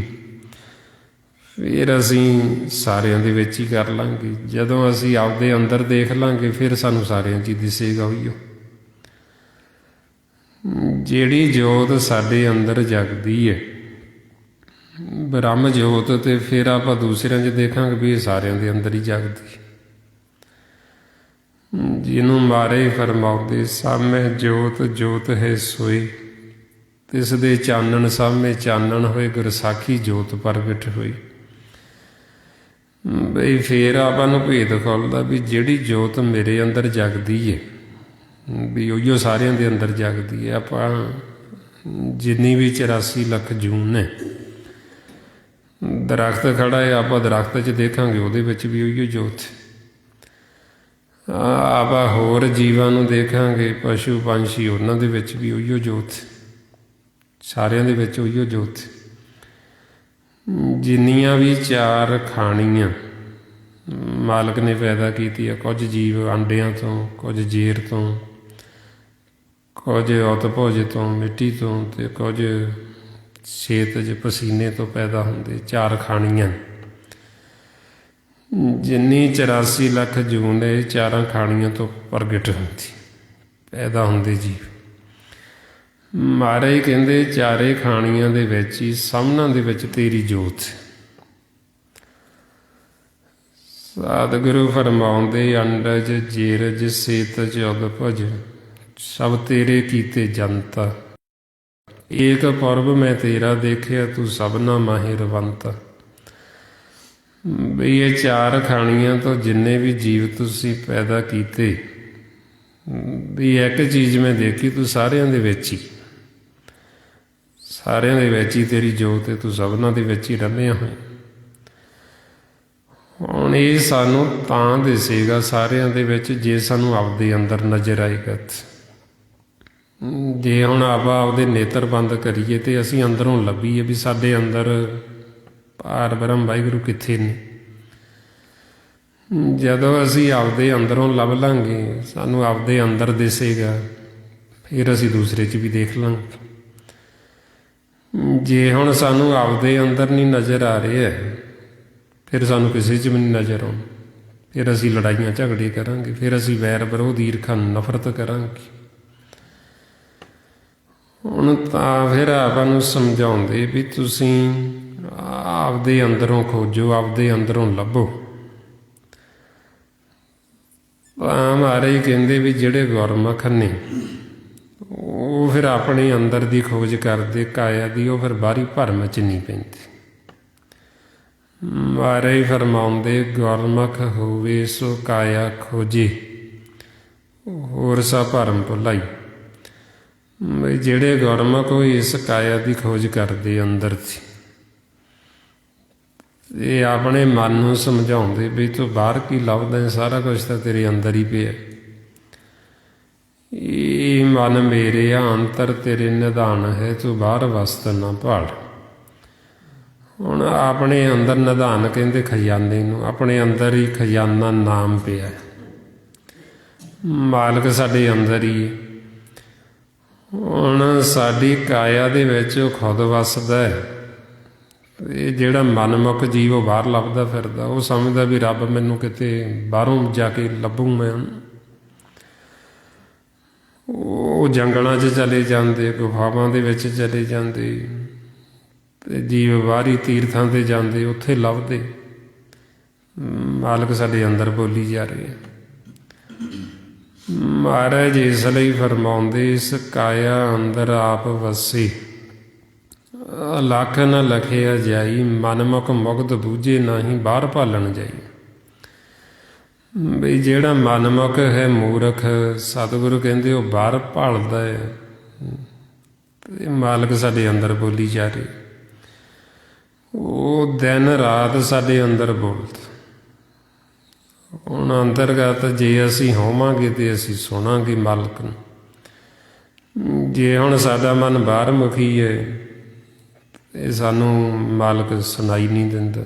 ਫਿਰ ਅਸੀਂ ਸਾਰਿਆਂ ਦੇ ਵਿੱਚ ਹੀ ਕਰ ਲਾਂਗੇ। ਜਦੋਂ ਅਸੀਂ ਆਪਦੇ ਅੰਦਰ ਦੇਖ ਲਾਂਗੇ, ਫਿਰ ਸਾਨੂੰ ਸਾਰਿਆਂ 'ਚ ਹੀ ਦਿਸੇਗਾ ਉਹੀਓ। ਜਿਹੜੀ ਜੋਤ ਸਾਡੇ ਅੰਦਰ ਜਗਦੀ ਹੈ, ਬ੍ਰਹਮ ਜੋਤ, ਤੇ ਫਿਰ ਆਪਾਂ ਦੂਸਰਿਆਂ 'ਚ ਦੇਖਾਂਗੇ ਵੀ ਇਹ ਸਾਰਿਆਂ ਦੇ ਅੰਦਰ ਹੀ ਜਗਦੀ। ਜਿਹਨੂੰ ਮਾਰੇ ਫਰਮਾਉਂਦੇ ਸਾਹਮਣੇ ਜੋਤ ਜੋਤ ਹੈ ਸੋਈ, ਤਿਸ ਦੇ ਚਾਨਣ ਸਾਹਮਣੇ ਚਾਨਣ ਹੋਏ, ਗੁਰਸਾਖੀ ਜੋਤ ਪ੍ਰਗਟ ਹੋਈ। ਬਈ ਫੇਰ ਆਪਾਂ ਨੂੰ ਭੇਦ ਖੁੱਲ੍ਹਦਾ ਵੀ ਜਿਹੜੀ ਜੋਤ ਮੇਰੇ ਅੰਦਰ ਜਗਦੀ ਹੈ, ਵੀ ਉਹੀਓ ਸਾਰਿਆਂ ਦੇ ਅੰਦਰ ਜਗਦੀ ਹੈ। ਆਪਾਂ ਜਿੰਨੀ ਵੀ 84 ਲੱਖ ਜੂਨ ਨੇ, ਦਰਖਤ ਖੜਾ ਹੈ, ਆਪਾਂ ਦਰਖਤ 'ਚ ਦੇਖਾਂਗੇ ਉਹਦੇ ਵਿੱਚ ਵੀ ਉਹੀਓ ਜੋਤ। ਆਪਾਂ ਹੋਰ ਜੀਵਾਂ ਨੂੰ ਦੇਖਾਂਗੇ, ਪਸ਼ੂ ਪੰਛੀ, ਉਹਨਾਂ ਦੇ ਵਿੱਚ ਵੀ ਉਹੀਓ ਜੋਤ, ਸਾਰਿਆਂ ਦੇ ਵਿੱਚ ਉਹੀਓ ਜੋਤ। ਜਿੰਨੀਆਂ ਵੀ ਚਾਰ ਖਾਣੀਆਂ ਮਾਲਕ ਨੇ ਪੈਦਾ ਕੀਤੀਆਂ, ਕੁਝ ਜੀਵ ਆਂਡਿਆਂ ਤੋਂ, ਕੁਝ ਜੇਰ ਤੋਂ, ਕੁਝ ਉਤਭੁਜ ਤੋਂ, ਮਿੱਟੀ ਤੋਂ, ਤੇ ਕੁਝ ਛੇਤਜ ਪਸੀਨੇ ਤੋਂ ਪੈਦਾ ਹੁੰਦੇ। ਚਾਰ ਖਾਣੀਆਂ ਜਿੰਨੀ 84 ਲੱਖ ਜੂਨ ਇਹ ਚਾਰਾਂ ਖਾਣੀਆਂ ਤੋਂ ਪ੍ਰਗਟ ਹੁੰਦੀ, ਪੈਦਾ ਹੁੰਦੇ ਜੀਵ। ਮਹਾਰਾਜ ਕਹਿੰਦੇ ਚਾਰੇ ਖਾਣੀਆਂ ਦੇ ਵਿੱਚ ਹੀ, ਸਾਹਮਣਾ ਦੇ ਵਿੱਚ ਤੇਰੀ ਜੋਤ। ਸਤਿਗੁਰੂ ਫਰਮਾਉਂਦੇ ਅੰਡਜ ਜੇਰਜ ਸੇਤਜ ਉਦਭੁਜ, ਸਭ ਤੇਰੇ ਕੀਤੇ ਜਨਤਾ। ਏਕ ਪੁਰਬ ਮੈਂ ਤੇਰਾ ਦੇਖਿਆ, ਤੂੰ ਸਭਨਾ ਮਾਹਿ ਰਵੰਤ। ਬਈ ਇਹ ਚਾਰ ਖਾਣੀਆਂ ਤੋਂ ਜਿੰਨੇ ਵੀ ਜੀਵ ਤੁਸੀਂ ਪੈਦਾ ਕੀਤੇ, ਵੀ ਇੱਕ ਚੀਜ਼ ਮੈਂ ਦੇਖੀ, ਤੂੰ ਸਾਰਿਆਂ ਦੇ ਵਿੱਚ ਹੀ, ਸਾਰਿਆਂ ਦੇ ਵਿੱਚ ਹੀ ਤੇਰੀ ਜੋਤ ਹੈ, ਤੂੰ ਸਭਨਾਂ ਦੇ ਵਿੱਚ ਹੀ ਰਮਿਆ ਹੋਇਆ। ਹੁਣ ਇਹ ਸਾਨੂੰ ਤਾਂ ਦਿਸੇਗਾ ਸਾਰਿਆਂ ਦੇ ਵਿੱਚ ਜੇ ਸਾਨੂੰ ਆਪਦੇ ਅੰਦਰ ਨਜ਼ਰ ਆਏਗਾ। ਜੇ ਹੁਣ ਆਪਾਂ ਆਪਦੇ ਨੇਤਰ ਬੰਦ ਕਰੀਏ ਤੇ ਅਸੀਂ ਅੰਦਰੋਂ ਲੱਭੀਏ ਵੀ ਸਾਡੇ ਅੰਦਰ ਪਾਰ ਬ੍ਰਹਮ ਵਾਹਿਗੁਰੂ ਕਿੱਥੇ ਨੇ, ਜਦੋਂ ਅਸੀਂ ਆਪਦੇ ਅੰਦਰੋਂ ਲੱਭ ਲਾਂਗੇ, ਸਾਨੂੰ ਆਪਦੇ ਅੰਦਰ ਦਿਸੇਗਾ, ਫਿਰ ਅਸੀਂ ਦੂਸਰੇ 'ਚ ਵੀ ਦੇਖ ਲਾਂਗੇ। ਜੇ ਹੁਣ ਸਾਨੂੰ ਆਪਦੇ ਅੰਦਰ ਨਹੀਂ ਨਜ਼ਰ ਆ ਰਿਹਾ, ਫਿਰ ਸਾਨੂੰ ਕਿਸੇ 'ਚ ਵੀ ਨਹੀਂ ਨਜ਼ਰ ਆਉਣਾ। ਫਿਰ ਅਸੀਂ ਲੜਾਈਆਂ ਝਗੜੇ ਕਰਾਂਗੇ, ਫਿਰ ਅਸੀਂ ਵੈਰ ਵਿਰੋਧ, ਈਰਖਾ ਨਫ਼ਰਤ ਕਰਾਂਗੇ। ਹੁਣ ਤਾਂ ਫਿਰ ਆਪਾਂ ਨੂੰ ਸਮਝਾਉਂਦੇ ਵੀ ਤੁਸੀਂ ਆਪਦੇ ਅੰਦਰੋਂ ਖੋਜੋ, ਆਪਦੇ ਅੰਦਰੋਂ ਲੱਭੋ। ਤਾਂ ਮਹਾਰਾਜ ਕਹਿੰਦੇ ਵੀ ਜਿਹੜੇ ਗੁਰਮੁਖ ਨੇ ਉਹ ਫਿਰ ਆਪਣੇ ਅੰਦਰ ਦੀ ਖੋਜ ਕਰਦੇ, ਕਾਇਆ ਦੀ, ਉਹ ਫਿਰ ਬਾਹਰੀ ਭਰਮ 'ਚ ਨਹੀਂ ਪੈਂਦੇ। ਮਹਾਰਾਜ ਫਰਮਾਉਂਦੇ ਗੁਰਮੁਖ ਹੋਵੇ ਸੋ ਕਾਇਆ ਖੋਜੇ, ਹੋਰ ਸਾ ਭਰਮ ਭੁਲਾਈ। ਬਈ ਜਿਹੜੇ ਗੁਰਮੁਖ ਉਹ ਇਸ ਕਾਇਆ ਦੀ ਖੋਜ ਕਰਦੇ ਅੰਦਰ ਸੀ, ਇਹ ਆਪਣੇ ਮਨ ਨੂੰ ਸਮਝਾਉਂਦੇ ਵੀ ਤੂੰ ਬਾਹਰ ਕੀ ਲੱਭਦਾ, ਸਾਰਾ ਕੁਛ ਤਾਂ ਤੇਰੇ ਅੰਦਰ ਹੀ ਪਿਆ। ਇਹ ਮਨ ਮੇਰੇ ਅੰਤਰ ਤੇਰੇ ਨਿਧਾਨ ਹੈ, ਤੂੰ ਬਾਹਰ ਵਸਤ ਨਾ ਭਾਲ। ਹੁਣ ਆਪਣੇ ਅੰਦਰ ਨਿਧਾਨ ਕਹਿੰਦੇ ਖਜ਼ਾਨੇ ਨੂੰ, ਆਪਣੇ ਅੰਦਰ ਹੀ ਖਜ਼ਾਨਾ ਨਾਮ ਪਿਆ, ਮਾਲਕ ਸਾਡੇ ਅੰਦਰ ਹੀ ਹੈ। ਹੁਣ ਸਾਡੀ ਕਾਇਆ ਦੇ ਵਿੱਚ ਉਹ ਖੁਦ ਵਸਦਾ ਹੈ। ਇਹ ਜਿਹੜਾ ਮਨਮੁਖ ਜੀਵ ਉਹ ਬਾਹਰ ਲੱਭਦਾ ਫਿਰਦਾ, ਉਹ ਸਮਝਦਾ ਵੀ ਰੱਬ ਮੈਨੂੰ ਕਿਤੇ ਬਾਹਰੋਂ ਜਾ ਕੇ ਲੱਭੂ ਮੈਂ। ਉਹ ਜੰਗਲਾਂ 'ਚ ਚਲੇ ਜਾਂਦੇ, ਗੁਫਾਵਾਂ ਦੇ ਵਿੱਚ ਚਲੇ ਜਾਂਦੇ, ਤੇ ਜੀਵ ਬਾਹਰੀ ਤੀਰਥਾਂ 'ਤੇ ਜਾਂਦੇ, ਉੱਥੇ ਲੱਭਦੇ। ਮਾਲਕ ਸਾਡੇ ਅੰਦਰ ਬੋਲੀ ਜਾ ਰਹੇ ਹੈ। ਮਹਾਰਾਜ ਇਸ ਲਈ ਫਰਮਾਉਂਦੇ, ਇਸ ਕਾਇਆ ਅੰਦਰ ਆਪ ਵਸੇ, ਲੱਖ ਨ ਲਖਿਆ ਜਾਈ, ਮਨਮੁਖ ਮੁਗਧ ਬੂਝੇ ਨਾਹੀਂ, ਬਾਹਰ ਭਾਲਣ ਜਾਈ। ਬਈ ਜਿਹੜਾ ਮਨਮੁਖ ਹੈ, ਮੂਰਖ, ਸਤਿਗੁਰੂ ਕਹਿੰਦੇ ਉਹ ਬਾਹਰ ਭਾਲਦਾ ਹੈ। ਤੇ ਮਾਲਕ ਸਾਡੇ ਅੰਦਰ ਬੋਲੀ ਜਾ ਰਹੇ, ਉਹ ਦਿਨ ਰਾਤ ਸਾਡੇ ਅੰਦਰ ਬੋਲਦਾ। ਹੁਣ ਅੰਤਰਗਤ ਜੇ ਅਸੀਂ ਹੋਵਾਂਗੇ ਤੇ ਅਸੀਂ ਸੁਣਾਂਗੇ ਮਾਲਕ ਨੂੰ। ਜੇ ਹੁਣ ਸਾਡਾ ਮਨ ਬਾਹਰ ਮੁਖੀ ਹੈ ਇਹ ਸਾਨੂੰ ਮਾਲਕ ਸੁਣਾਈ ਨਹੀਂ ਦਿੰਦਾ।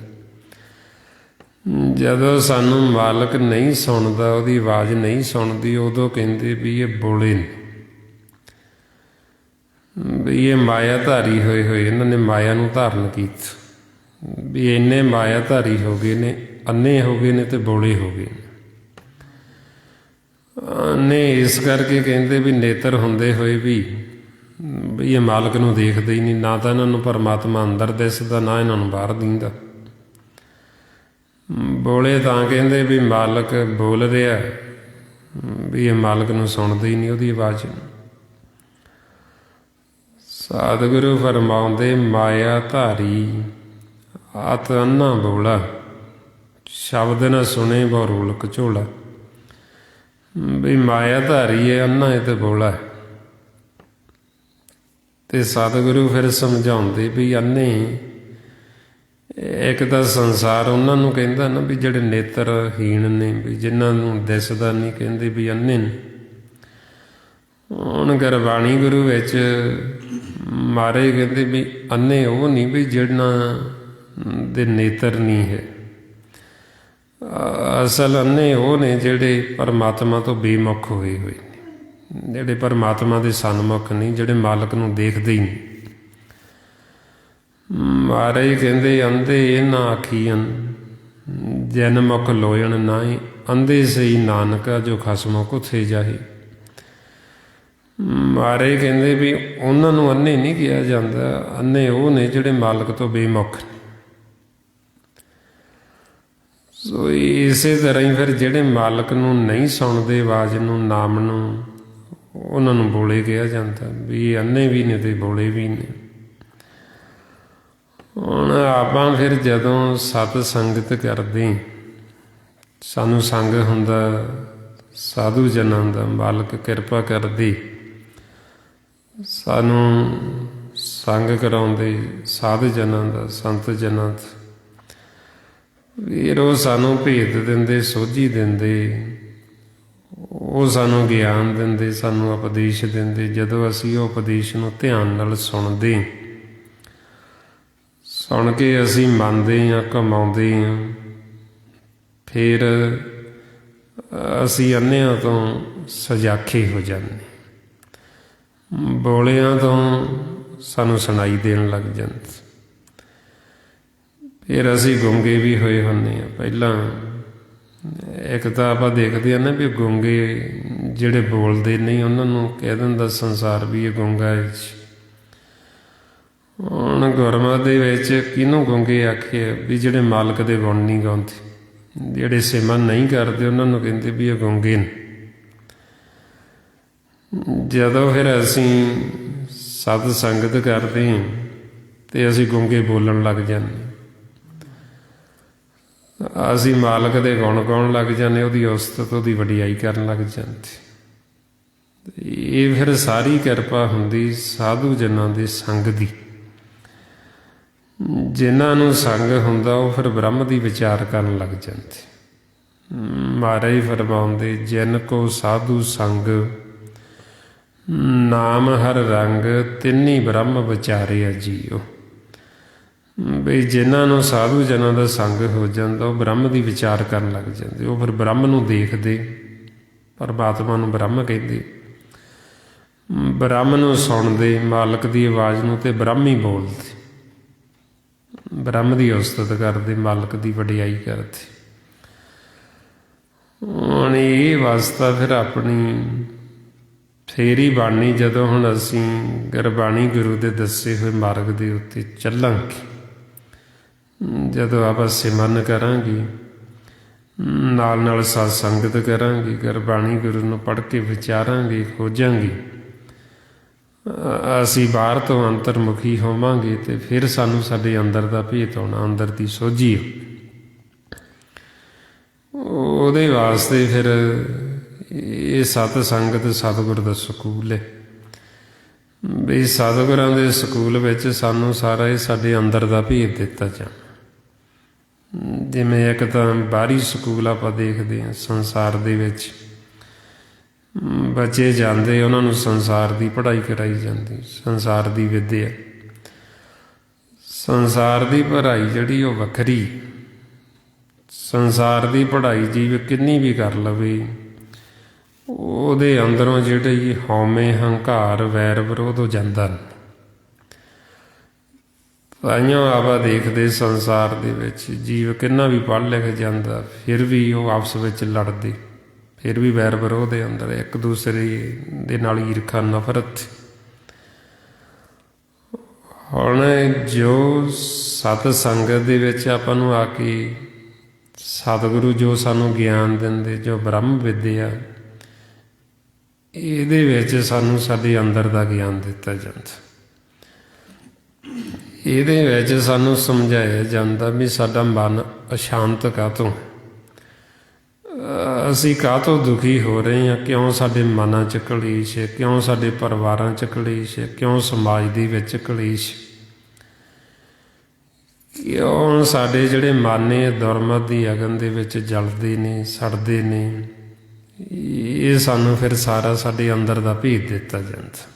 ਜਦੋਂ ਸਾਨੂੰ ਮਾਲਕ ਨਹੀਂ ਸੁਣਦਾ, ਉਹਦੀ ਆਵਾਜ਼ ਨਹੀਂ ਸੁਣਦੀ, ਉਦੋਂ ਕਹਿੰਦੇ ਵੀ ਇਹ ਬੋਲੇ ਨੇ, ਵੀ ਇਹ ਮਾਇਆ ਧਾਰੀ ਹੋਏ, ਇਹਨਾਂ ਨੇ ਮਾਇਆ ਨੂੰ ਧਾਰਨ ਕੀਤਾ। ਵੀ ਇੰਨੇ ਮਾਇਆ ਧਾਰੀ ਹੋ ਗਏ ਨੇ, ਅੰਨੇ ਹੋ ਗਏ ਨੇ ਤੇ ਬੋਲੇ ਹੋ ਗਏ ਨੇ। ਇਸ ਕਰਕੇ ਕਹਿੰਦੇ ਵੀ ਨੇਤਰ ਹੁੰਦੇ ਹੋਏ ਵੀ ਇਹ ਮਾਲਕ ਨੂੰ ਦੇਖਦੇ ਹੀ ਨਹੀਂ। ਨਾ ਤਾਂ ਇਹਨਾਂ ਨੂੰ ਪਰਮਾਤਮਾ ਅੰਦਰ ਦਿਸਦਾ, ਨਾ ਇਹਨਾਂ ਨੂੰ ਬਾਹਰ ਦਿੰਦਾ। ਬੋਲੇ ਤਾਂ ਕਹਿੰਦੇ ਵੀ ਮਾਲਕ ਬੋਲ ਰਿਹਾ, ਵੀ ਇਹ ਮਾਲਕ ਨੂੰ ਸੁਣਦੇ ਹੀ ਨਹੀਂ ਉਹਦੀ ਆਵਾਜ਼। ਸਤਿਗੁਰੂ ਫਰਮਾਉਂਦੇ, ਮਾਇਆ ਧਾਰੀ ਆਤ ਅੰਨਾ ਬੋਲਾ, ਸ਼ਬਦ ਨਾ ਸੁਣੇ ਬਹੁ ਰੋਲ ਕਚੋਲਾ। ਵੀ ਮਾਇਆ ਧਾਰੀ ਹੈ, ਅੰਨਾ ਹੈ ਤੇ ਬੋਲਾ ਹੈ। ਤੇ ਸਤਿਗੁਰੂ ਫਿਰ ਸਮਝਾਉਂਦੇ ਵੀ ਅੰਨੇ, ਇੱਕ ਤਾਂ ਸੰਸਾਰ ਉਹਨਾਂ ਨੂੰ ਕਹਿੰਦਾ ਨਾ ਵੀ ਜਿਹੜੇ ਨੇਤਰਹੀਣ ਨੇ, ਵੀ ਜਿਨ੍ਹਾਂ ਨੂੰ ਦਿਸਦਾ ਨਹੀਂ, ਕਹਿੰਦੇ ਵੀ ਅੰਨੇ ਨੇ। ਹੁਣ ਗੁਰਬਾਣੀ ਗੁਰੂ ਵਿੱਚ ਮਾਰੇ ਕਹਿੰਦੇ ਵੀ ਅੰਨੇ ਉਹ ਨਹੀਂ ਵੀ ਜਿਹਨਾਂ ਦੇ ਨੇਤਰ ਨਹੀਂ ਹੈ। ਅਸਲ ਅੰਨੇ ਉਹ ਨੇ ਜਿਹੜੇ ਪਰਮਾਤਮਾ ਤੋਂ ਬੇਮੁਖ ਹੋਏ ਹੋਏ ਨੇ, ਜਿਹੜੇ ਪਰਮਾਤਮਾ ਦੇ ਸਨਮੁਖ ਨਹੀਂ, ਜਿਹੜੇ ਮਾਲਕ ਨੂੰ ਦੇਖਦੇ ਹੀ ਨਹੀਂ। ਮਹਾਰਾਜ ਕਹਿੰਦੇ, ਅੰਧੇ ਇਹ ਨਾ ਆਖੀਆਂ ਜਨ ਮੁਖ ਲੋਇਣ ਨਾਹੀਂ, ਅੰਧੇ ਸਹੀ ਨਾਨਕਾ ਜੋ ਖਸਮੋ ਕੁਥੇ ਜਾਹੇ। ਮਹਾਰਾਜ ਕਹਿੰਦੇ ਵੀ ਉਹਨਾਂ ਨੂੰ ਅੰਨੇ ਨਹੀਂ ਕਿਹਾ ਜਾਂਦਾ, ਅੰਨੇ ਉਹ ਨੇ ਜਿਹੜੇ ਮਾਲਕ ਤੋਂ ਬੇਮੁਖ ਨੇ। ਸੋ ਇਸੇ ਤਰ੍ਹਾਂ ਹੀ ਫਿਰ ਜਿਹੜੇ ਮਾਲਕ ਨੂੰ ਨਹੀਂ ਸੁਣਦੇ ਆਵਾਜ਼ ਨੂੰ, ਨਾਮ ਨੂੰ, ਉਹਨਾਂ ਨੂੰ ਬੋਲੇ ਕਿਹਾ ਜਾਂਦਾ। ਵੀ ਇਹ ਅੰਨੇ ਵੀ ਨੇ ਤੇ ਬੋਲੇ ਵੀ ਨੇ। ਹੁਣ ਆਪਾਂ ਫਿਰ ਜਦੋਂ ਸਤ ਸੰਗਤ ਕਰਦੇ, ਸਾਨੂੰ ਸੰਗ ਹੁੰਦਾ ਸਾਧੂ ਜਨਾਂ ਦਾ, ਮਾਲਕ ਕਿਰਪਾ ਕਰਦੇ, ਸਾਨੂੰ ਸੰਗ ਕਰਾਉਂਦੇ ਸਾਧ ਜਨਾਂ ਦਾ, ਸੰਤ ਜਨਾਂ ਦਾ। ਫਿਰ ਉਹ ਸਾਨੂੰ ਭੇਦ ਦਿੰਦੇ, ਸੋਝੀ ਦਿੰਦੇ, ਉਹ ਸਾਨੂੰ ਗਿਆਨ ਦਿੰਦੇ, ਸਾਨੂੰ ਉਪਦੇਸ਼ ਦਿੰਦੇ। ਜਦੋਂ ਅਸੀਂ ਉਹ ਉਪਦੇਸ਼ ਨੂੰ ਧਿਆਨ ਨਾਲ ਸੁਣਦੇ, ਸੁਣ ਕੇ ਅਸੀਂ ਮੰਨਦੇ ਹਾਂ, ਕਮਾਉਂਦੇ ਹਾਂ, ਫਿਰ ਅਸੀਂ ਅੰਨਿਆਂ ਤੋਂ ਸਜਾਖੇ ਹੋ ਜਾਂਦੇ, ਬੋਲਿਆਂ ਤੋਂ ਸਾਨੂੰ ਸੁਣਾਈ ਦੇਣ ਲੱਗ ਜਾਂਦੇ। ਫਿਰ ਅਸੀਂ ਗੂੰਗੇ ਵੀ ਹੋਏ ਹੁੰਦੇ ਹਾਂ। ਪਹਿਲਾਂ ਇੱਕ ਤਾਂ ਆਪਾਂ ਦੇਖਦੇ ਹਾਂ ਨਾ ਵੀ ਗੂੰਗੇ ਜਿਹੜੇ ਬੋਲਦੇ ਨਹੀਂ, ਉਹਨਾਂ ਨੂੰ ਕਹਿ ਦਿੰਦਾ ਸੰਸਾਰ ਵੀ ਇਹ ਗੂੰਗਾ ਹੈ। ਹੁਣ ਗੁਰਮਤਿ ਦੇ ਵਿੱਚ ਕਿਹਨੂੰ ਗੂੰਗੇ ਆਖੇ? ਵੀ ਜਿਹੜੇ ਮਾਲਕ ਦੇ ਗੁਣ ਨਹੀਂ ਗਾਉਂਦੇ, ਜਿਹੜੇ ਸਿਮਰਨ ਨਹੀਂ ਕਰਦੇ, ਉਹਨਾਂ ਨੂੰ ਕਹਿੰਦੇ ਵੀ ਇਹ ਗੂੰਗੇ ਨੇ। ਜਦੋਂ ਫਿਰ ਅਸੀਂ ਸਤ ਸੰਗਤ ਕਰਦੇ ਹਾਂ ਤੇ ਅਸੀਂ ਗੂੰਗੇ ਬੋਲਣ ਲੱਗ ਜਾਂਦੇ, ਅਸੀਂ ਮਾਲਕ ਦੇ ਗੁਣ ਗਾਉਣ ਲੱਗ ਜਾਂਦੇ, ਉਹਦੀ ਉਸਤਤ, ਉਹਦੀ ਵਡਿਆਈ ਕਰਨ ਲੱਗ ਜਾਂਦੇ। ਇਹ ਫਿਰ ਸਾਰੀ ਕਿਰਪਾ ਹੁੰਦੀ ਸਾਧੂ ਜਨਾਂ ਦੇ ਸੰਗ ਦੀ। ਜਿਨ੍ਹਾਂ ਨੂੰ ਸੰਗ ਹੁੰਦਾ ਉਹ ਫਿਰ ਬ੍ਰਹਮ ਦੀ ਵਿਚਾਰ ਕਰਨ ਲੱਗ ਜਾਂਦੇ। ਮਹਾਰਾਜ ਫਰਮਾਉਂਦੇ, ਜਿਨ ਕੋ ਸਾਧੂ ਸੰਗ, ਨਾਮ ਹਰ ਰੰਗ, ਤਿੰਨੀ ਬ੍ਰਹਮ ਵਿਚਾਰਿਆ ਜੀਓ। ਬਈ ਜਿਨ੍ਹਾਂ ਨੂੰ ਸਾਧੂ ਜਨਾਂ ਦਾ ਸੰਗ ਹੋ ਜਾਂਦਾ, ਉਹ ਬ੍ਰਹਮ ਦੀ ਵਿਚਾਰ ਕਰਨ ਲੱਗ ਜਾਂਦੇ। ਉਹ ਫਿਰ ਬ੍ਰਹਮ ਨੂੰ ਦੇਖਦੇ, ਪਰਮਾਤਮਾ ਨੂੰ ਬ੍ਰਹਮ ਕਹਿੰਦੇ, ਬ੍ਰਹਮ ਨੂੰ ਸੁਣਦੇ, ਮਾਲਕ ਦੀ ਆਵਾਜ਼ ਨੂੰ, ਤੇ ਬ੍ਰਹਮ ਹੀ ਬੋਲਦੇ, ਬ੍ਰਹਮ ਦੀ ਉਸਤਤ ਕਰਦੇ, ਮਾਲਕ ਦੀ ਵਡਿਆਈ ਕਰਦੇ। ਹੁਣ ਇਹ ਅਵਸਥਾ ਫਿਰ ਆਪਣੀ ਫੇਰ ਹੀ ਬਾਣੀ ਜਦੋਂ ਹੁਣ ਅਸੀਂ ਗੁਰਬਾਣੀ ਗੁਰੂ ਦੇ ਦੱਸੇ ਹੋਏ ਮਾਰਗ ਦੇ ਉੱਤੇ ਚੱਲਾਂਗੇ, ਜਦੋਂ ਆਪਾਂ ਸਿਮਰਨ ਕਰਾਂਗੇ, ਨਾਲ ਨਾਲ ਸਤ ਸੰਗਤ ਕਰਾਂਗੇ, ਗੁਰਬਾਣੀ ਗੁਰੂ ਨੂੰ ਪੜ੍ਹ ਕੇ ਵਿਚਾਰਾਂਗੇ, ਖੋਜਾਂਗੇ, ਅਸੀਂ ਬਾਹਰ ਤੋਂ ਅੰਤਰਮੁਖੀ ਹੋਵਾਂਗੇ ਤੇ ਫਿਰ ਸਾਨੂੰ ਸਾਡੇ ਅੰਦਰ ਦਾ ਭੇਤ ਆਉਣਾ, ਅੰਦਰ ਦੀ ਸੋਝੀ। ਉਹਦੇ ਵਾਸਤੇ ਫਿਰ ਇਹ ਸਤ ਸੰਗਤ ਸਤਿਗੁਰ ਦਾ ਸਕੂਲ ਹੈ ਵੀ ਸਤਿਗੁਰਾਂ ਦੇ ਸਕੂਲ ਵਿੱਚ ਸਾਨੂੰ ਸਾਰਾ ਇਹ ਸਾਡੇ ਅੰਦਰ ਦਾ ਭੇਤ ਦਿੱਤਾ ਜਾਣਾ। ਜਿਵੇਂ ਇੱਕ ਤਾਂ ਬਾਹਰੀ ਸਕੂਲ ਆਪਾਂ ਦੇਖਦੇ ਹਾਂ ਸੰਸਾਰ ਦੇ ਵਿੱਚ, ਬੱਚੇ ਜਾਂਦੇ, ਉਹਨਾਂ ਨੂੰ ਸੰਸਾਰ ਦੀ ਪੜ੍ਹਾਈ ਕਰਾਈ ਜਾਂਦੀ, ਸੰਸਾਰ ਦੀ ਵਿੱਦਿਆ। ਸੰਸਾਰ ਦੀ ਪੜ੍ਹਾਈ ਜਿਹੜੀ ਉਹ ਵੱਖਰੀ, ਸੰਸਾਰ ਦੀ ਪੜ੍ਹਾਈ ਜੀਵ ਕਿੰਨੀ ਵੀ ਕਰ ਲਵੇ, ਉਹਦੇ ਅੰਦਰੋਂ ਜਿਹੜੇ ਹਉਮੈ, ਹੰਕਾਰ, ਵੈਰ ਵਿਰੋਧ ਹੋ ਜਾਂਦਾ। ਤਾਈਓ ਆਪਾਂ ਦੇਖਦੇ ਸੰਸਾਰ ਦੇ ਵਿੱਚ ਜੀਵ ਕਿੰਨਾ ਵੀ ਪੜ੍ਹ ਲਿਖ ਜਾਂਦਾ, ਫਿਰ ਵੀ ਉਹ ਆਪਸ ਵਿੱਚ ਲੜਦੇ, ਫਿਰ ਵੀ ਵੈਰ ਵਿਰੋਧ ਦੇ ਅੰਦਰ, ਇੱਕ ਦੂਸਰੇ ਦੇ ਨਾਲ ਈਰਖਾ, ਨਫ਼ਰਤ। ਹੁਣ ਜੋ ਸਤ ਸੰਗਤ ਦੇ ਵਿੱਚ ਆਪਾਂ ਨੂੰ ਆ ਕੇ ਸਤਿਗੁਰੂ ਜੋ ਸਾਨੂੰ ਗਿਆਨ ਦਿੰਦੇ, ਜੋ ਬ੍ਰਹਮ ਵਿੱਦਿਆ, ਇਹਦੇ ਵਿੱਚ ਸਾਨੂੰ ਸਾਡੇ ਅੰਦਰ ਦਾ ਗਿਆਨ ਦਿੱਤਾ ਜਾਂਦਾ। ਇਹਦੇ ਵਿੱਚ ਸਾਨੂੰ ਸਮਝਾਇਆ ਜਾਂਦਾ ਵੀ ਸਾਡਾ ਮਨ ਅਸ਼ਾਂਤ ਕਾਹਤੋਂ, ਅਸੀਂ ਕਾਹਤੋਂ ਦੁਖੀ ਹੋ ਰਹੇ ਹਾਂ, ਕਿਉਂ ਸਾਡੇ ਮਨਾਂ 'ਚ ਕਲੇਸ਼ ਹੈ, ਕਿਉਂ ਸਾਡੇ ਪਰਿਵਾਰਾਂ 'ਚ ਕਲੇਸ਼ ਹੈ, ਕਿਉਂ ਸਮਾਜ ਦੇ ਵਿੱਚ ਕਲੇਸ਼, ਕਿਉਂ ਸਾਡੇ ਜਿਹੜੇ ਮਨ ਨੇ ਦੁਰਮਤ ਦੀ ਅਗਨ ਦੇ ਵਿੱਚ ਜਲਦੇ ਨੇ, ਸੜਦੇ ਨੇ। ਇਹ ਸਾਨੂੰ ਫਿਰ ਸਾਰਾ ਸਾਡੇ ਅੰਦਰ ਦਾ ਭੇਤ ਦਿੱਤਾ ਜਾਂਦਾ।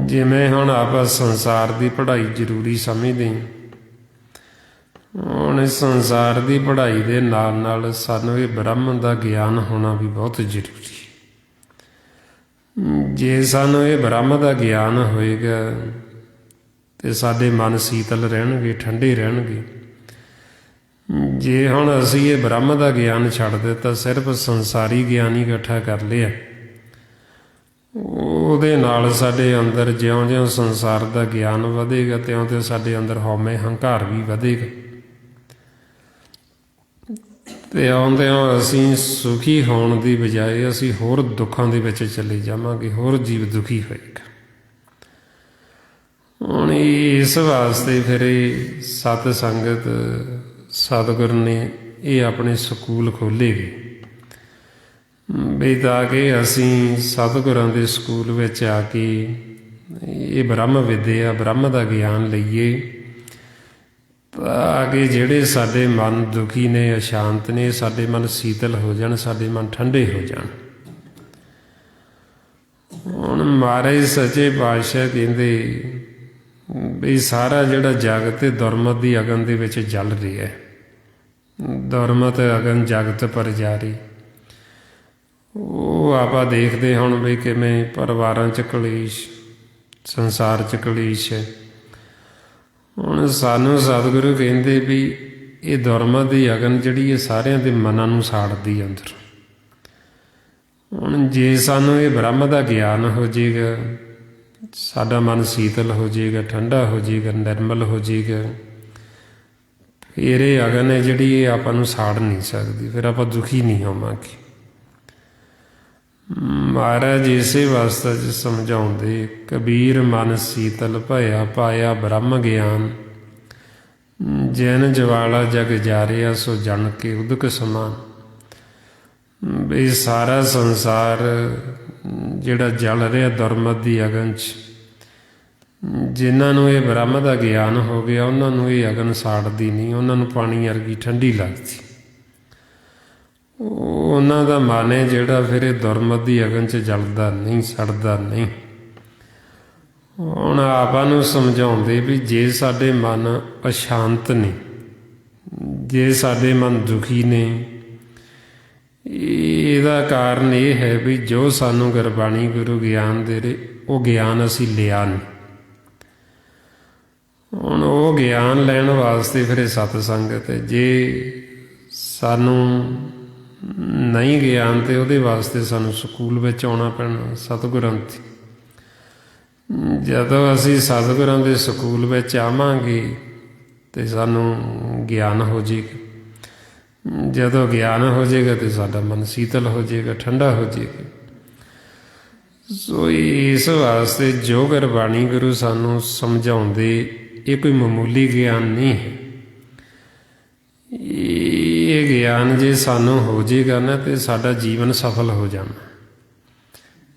ਜਿਵੇਂ ਹੁਣ ਆਪਾਂ ਸੰਸਾਰ ਦੀ ਪੜ੍ਹਾਈ ਜ਼ਰੂਰੀ ਸਮਝਦੇ ਹਾਂ, ਹੁਣ ਇਸ ਸੰਸਾਰ ਦੀ ਪੜ੍ਹਾਈ ਦੇ ਨਾਲ ਨਾਲ ਸਾਨੂੰ ਇਹ ਬ੍ਰਹਮ ਦਾ ਗਿਆਨ ਹੋਣਾ ਵੀ ਬਹੁਤ ਜ਼ਰੂਰੀ। ਜੇ ਸਾਨੂੰ ਇਹ ਬ੍ਰਹਮ ਦਾ ਗਿਆਨ ਹੋਏਗਾ ਤੇ ਸਾਡੇ ਮਨ ਸੀਤਲ ਰਹਿਣਗੇ, ਠੰਡੇ ਰਹਿਣਗੇ। ਜੇ ਹੁਣ ਅਸੀਂ ਇਹ ਬ੍ਰਹਮ ਦਾ ਗਿਆਨ ਛੱਡ ਦਿੱਤਾ, ਸਿਰਫ ਸੰਸਾਰੀ ਗਿਆਨ ਹੀ ਇਕੱਠਾ ਕਰ ਲਿਆ, ਉਹਦੇ ਨਾਲ ਸਾਡੇ ਅੰਦਰ ਜਿਉਂ-ਜਿਉਂ ਸੰਸਾਰ ਦਾ ਗਿਆਨ ਵਧੇਗਾ, ਤਿਉਂ-ਤਿਉਂ ਸਾਡੇ ਅੰਦਰ ਹਉਮੈ, ਹੰਕਾਰ ਵੀ ਵਧੇਗਾ ਤੇ ਆਉਂਦਿਆਂ ਅਸੀਂ ਸੁਖੀ ਹੋਣ ਦੀ ਬਜਾਏ ਅਸੀਂ ਹੋਰ ਦੁੱਖਾਂ ਦੇ ਵਿੱਚ ਚਲੇ ਜਾਵਾਂਗੇ, ਹੋਰ ਜੀਵ ਦੁਖੀ ਹੋਏਗਾ। ਹੁਣ ਇਸ ਵਾਸਤੇ ਫਿਰ ਇਹ ਸਤ ਸੰਗਤ ਸਤਿਗੁਰ ਨੇ ਇਹ ਆਪਣੇ ਸਕੂਲ ਖੋਲ੍ਹੇ ਗਏ ਵੀ ਤਾਂ ਕਿ ਅਸੀਂ ਸਤਿਗੁਰਾਂ ਦੇ ਸਕੂਲ ਵਿੱਚ ਆ ਕੇ ਇਹ ਬ੍ਰਹਮ ਵਿੱਦਿਆ, ਬ੍ਰਹਮ ਦਾ ਗਿਆਨ ਲਈਏ, ਤਾਂ ਕਿ ਜਿਹੜੇ ਸਾਡੇ ਮਨ ਦੁਖੀ ਨੇ, ਅਸ਼ਾਂਤ ਨੇ, ਸਾਡੇ ਮਨ ਸੀਤਲ ਹੋ ਜਾਣ, ਸਾਡੇ ਮਨ ਠੰਡੇ ਹੋ ਜਾਣ। ਹੁਣ ਮਹਾਰਾਜ ਸੱਚੇ ਪਾਤਸ਼ਾਹ ਕਹਿੰਦੇ ਵੀ ਸਾਰਾ ਜਿਹੜਾ ਜਗਤ ਤੇ ਦੁਰਮਤ ਦੀ ਅਗਨ ਦੇ ਵਿੱਚ ਜਲ ਰਿਹਾ ਹੈ, ਦੁਰਮਤ ਅਗਨ ਜਗਤ ਪਰ ਜਾ ਰਹੀ, ਉਹ ਆਪਾਂ ਦੇਖਦੇ ਹੁਣ ਵੀ ਕਿਵੇਂ ਪਰਿਵਾਰਾਂ 'ਚ ਕਲੇਸ਼, ਸੰਸਾਰ 'ਚ ਕਲੇਸ਼ ਹੈ। ਹੁਣ ਸਾਨੂੰ ਸਤਿਗੁਰੂ ਕਹਿੰਦੇ ਵੀ ਇਹ ਦੁਰਮਤ ਦੀ ਅਗਨ ਜਿਹੜੀ ਇਹ ਸਾਰਿਆਂ ਦੇ ਮਨਾਂ ਨੂੰ ਸਾੜਦੀ ਅੰਦਰ। ਹੁਣ ਜੇ ਸਾਨੂੰ ਇਹ ਬ੍ਰਹਮ ਦਾ ਗਿਆਨ ਹੋ ਜਾਏਗਾ, ਸਾਡਾ ਮਨ ਸੀਤਲ ਹੋ ਜਾਏਗਾ, ਠੰਡਾ ਹੋ ਜਾਏਗਾ, ਨਿਰਮਲ ਹੋ ਜਾਏਗਾ, ਫਿਰ ਇਹ ਅਗਨ ਹੈ ਜਿਹੜੀ ਇਹ ਆਪਾਂ ਨੂੰ ਸਾੜ ਨਹੀਂ ਸਕਦੀ, ਫਿਰ ਆਪਾਂ ਦੁਖੀ ਨਹੀਂ ਹੋਵਾਂਗੇ। ਮਹਾਰਾਜ ਇਸੇ ਵਾਸਤੇ 'ਚ ਸਮਝਾਉਂਦੇ, ਕਬੀਰ ਮਨ ਸੀਤਲ ਭਇਆ ਪਾਇਆ ਬ੍ਰਹਮ ਗਿਆਨ, ਜੈਨ ਜਵਾਲਾ ਜਗ ਜਾਰਿਆ ਸੋ ਜਨ ਕੇ ਉਦਕ ਸਮਾਨ। ਵੀ ਸਾਰਾ ਸੰਸਾਰ ਜਿਹੜਾ ਜਲ ਰਿਹਾ ਦੁਰਮਤ ਦੀ ਅਗਨ 'ਚ, ਜਿਨ੍ਹਾਂ ਨੂੰ ਇਹ ਬ੍ਰਹਮ ਦਾ ਗਿਆਨ ਹੋ ਗਿਆ ਉਹਨਾਂ ਨੂੰ ਇਹ ਅਗਨ ਸਾੜਦੀ ਨਹੀਂ, ਉਹਨਾਂ ਨੂੰ ਪਾਣੀ ਵਰਗੀ ਠੰਡੀ ਲੱਗਦੀ। ਉਹਨਾਂ ਦਾ ਮਨ ਹੈ ਜਿਹੜਾ ਫਿਰ ਇਹ ਦੁਰਮਤ ਦੀ ਅਗਨ 'ਚ ਜਲਦਾ ਨਹੀਂ, ਸੜਦਾ ਨਹੀਂ। ਹੁਣ ਆਪਾਂ ਨੂੰ ਸਮਝਾਉਂਦੇ ਵੀ ਜੇ ਸਾਡੇ ਮਨ ਅਸ਼ਾਂਤ ਨੇ, ਜੇ ਸਾਡੇ ਮਨ ਦੁਖੀ ਨੇ, ਇਹਦਾ ਕਾਰਨ ਇਹ ਹੈ ਵੀ ਜੋ ਸਾਨੂੰ ਗੁਰਬਾਣੀ ਗੁਰੂ ਗਿਆਨ ਦੇ ਰਹੇ ਉਹ ਗਿਆਨ ਅਸੀਂ ਲਿਆ ਨਹੀਂ। ਹੁਣ ਉਹ ਗਿਆਨ ਲੈਣ ਵਾਸਤੇ ਫਿਰ ਇਹ ਸਤ ਸੰਗਤ ਹੈ। ਜੇ ਸਾਨੂੰ ਨਹੀਂ ਗਿਆਨ ਤੇ ਉਹਦੇ ਵਾਸਤੇ ਸਾਨੂੰ ਸਕੂਲ ਵਿੱਚ ਆਉਣਾ ਪੈਣਾ, ਸਤਿਗੁਰਾਂ ਦੀ। ਜਦੋਂ ਅਸੀਂ ਸਤਿਗੁਰਾਂ ਦੇ ਸਕੂਲ ਵਿੱਚ ਆਵਾਂਗੇ ਤੇ ਸਾਨੂੰ ਗਿਆਨ ਹੋ ਜਾਏਗਾ। ਜਦੋਂ ਗਿਆਨ ਹੋ ਜਾਏਗਾ ਤੇ ਸਾਡਾ ਮਨ ਸੀਤਲ ਹੋ ਜਾਏਗਾ, ਠੰਡਾ ਹੋ ਜਾਏਗਾ। ਸੋ ਇਸ ਵਾਸਤੇ ਜੋ ਗੁਰਬਾਣੀ ਗੁਰੂ ਸਾਨੂੰ ਸਮਝਾਉਂਦੇ, ਇਹ ਕੋਈ ਮਾਮੂਲੀ ਗਿਆਨ ਨਹੀਂ ਹੈ। ਇਹ ਗਿਆਨ ਜੇ ਸਾਨੂੰ ਹੋ ਜਾਏਗਾ ਨਾ ਤੇ ਸਾਡਾ ਜੀਵਨ ਸਫਲ ਹੋ ਜਾਣਾ।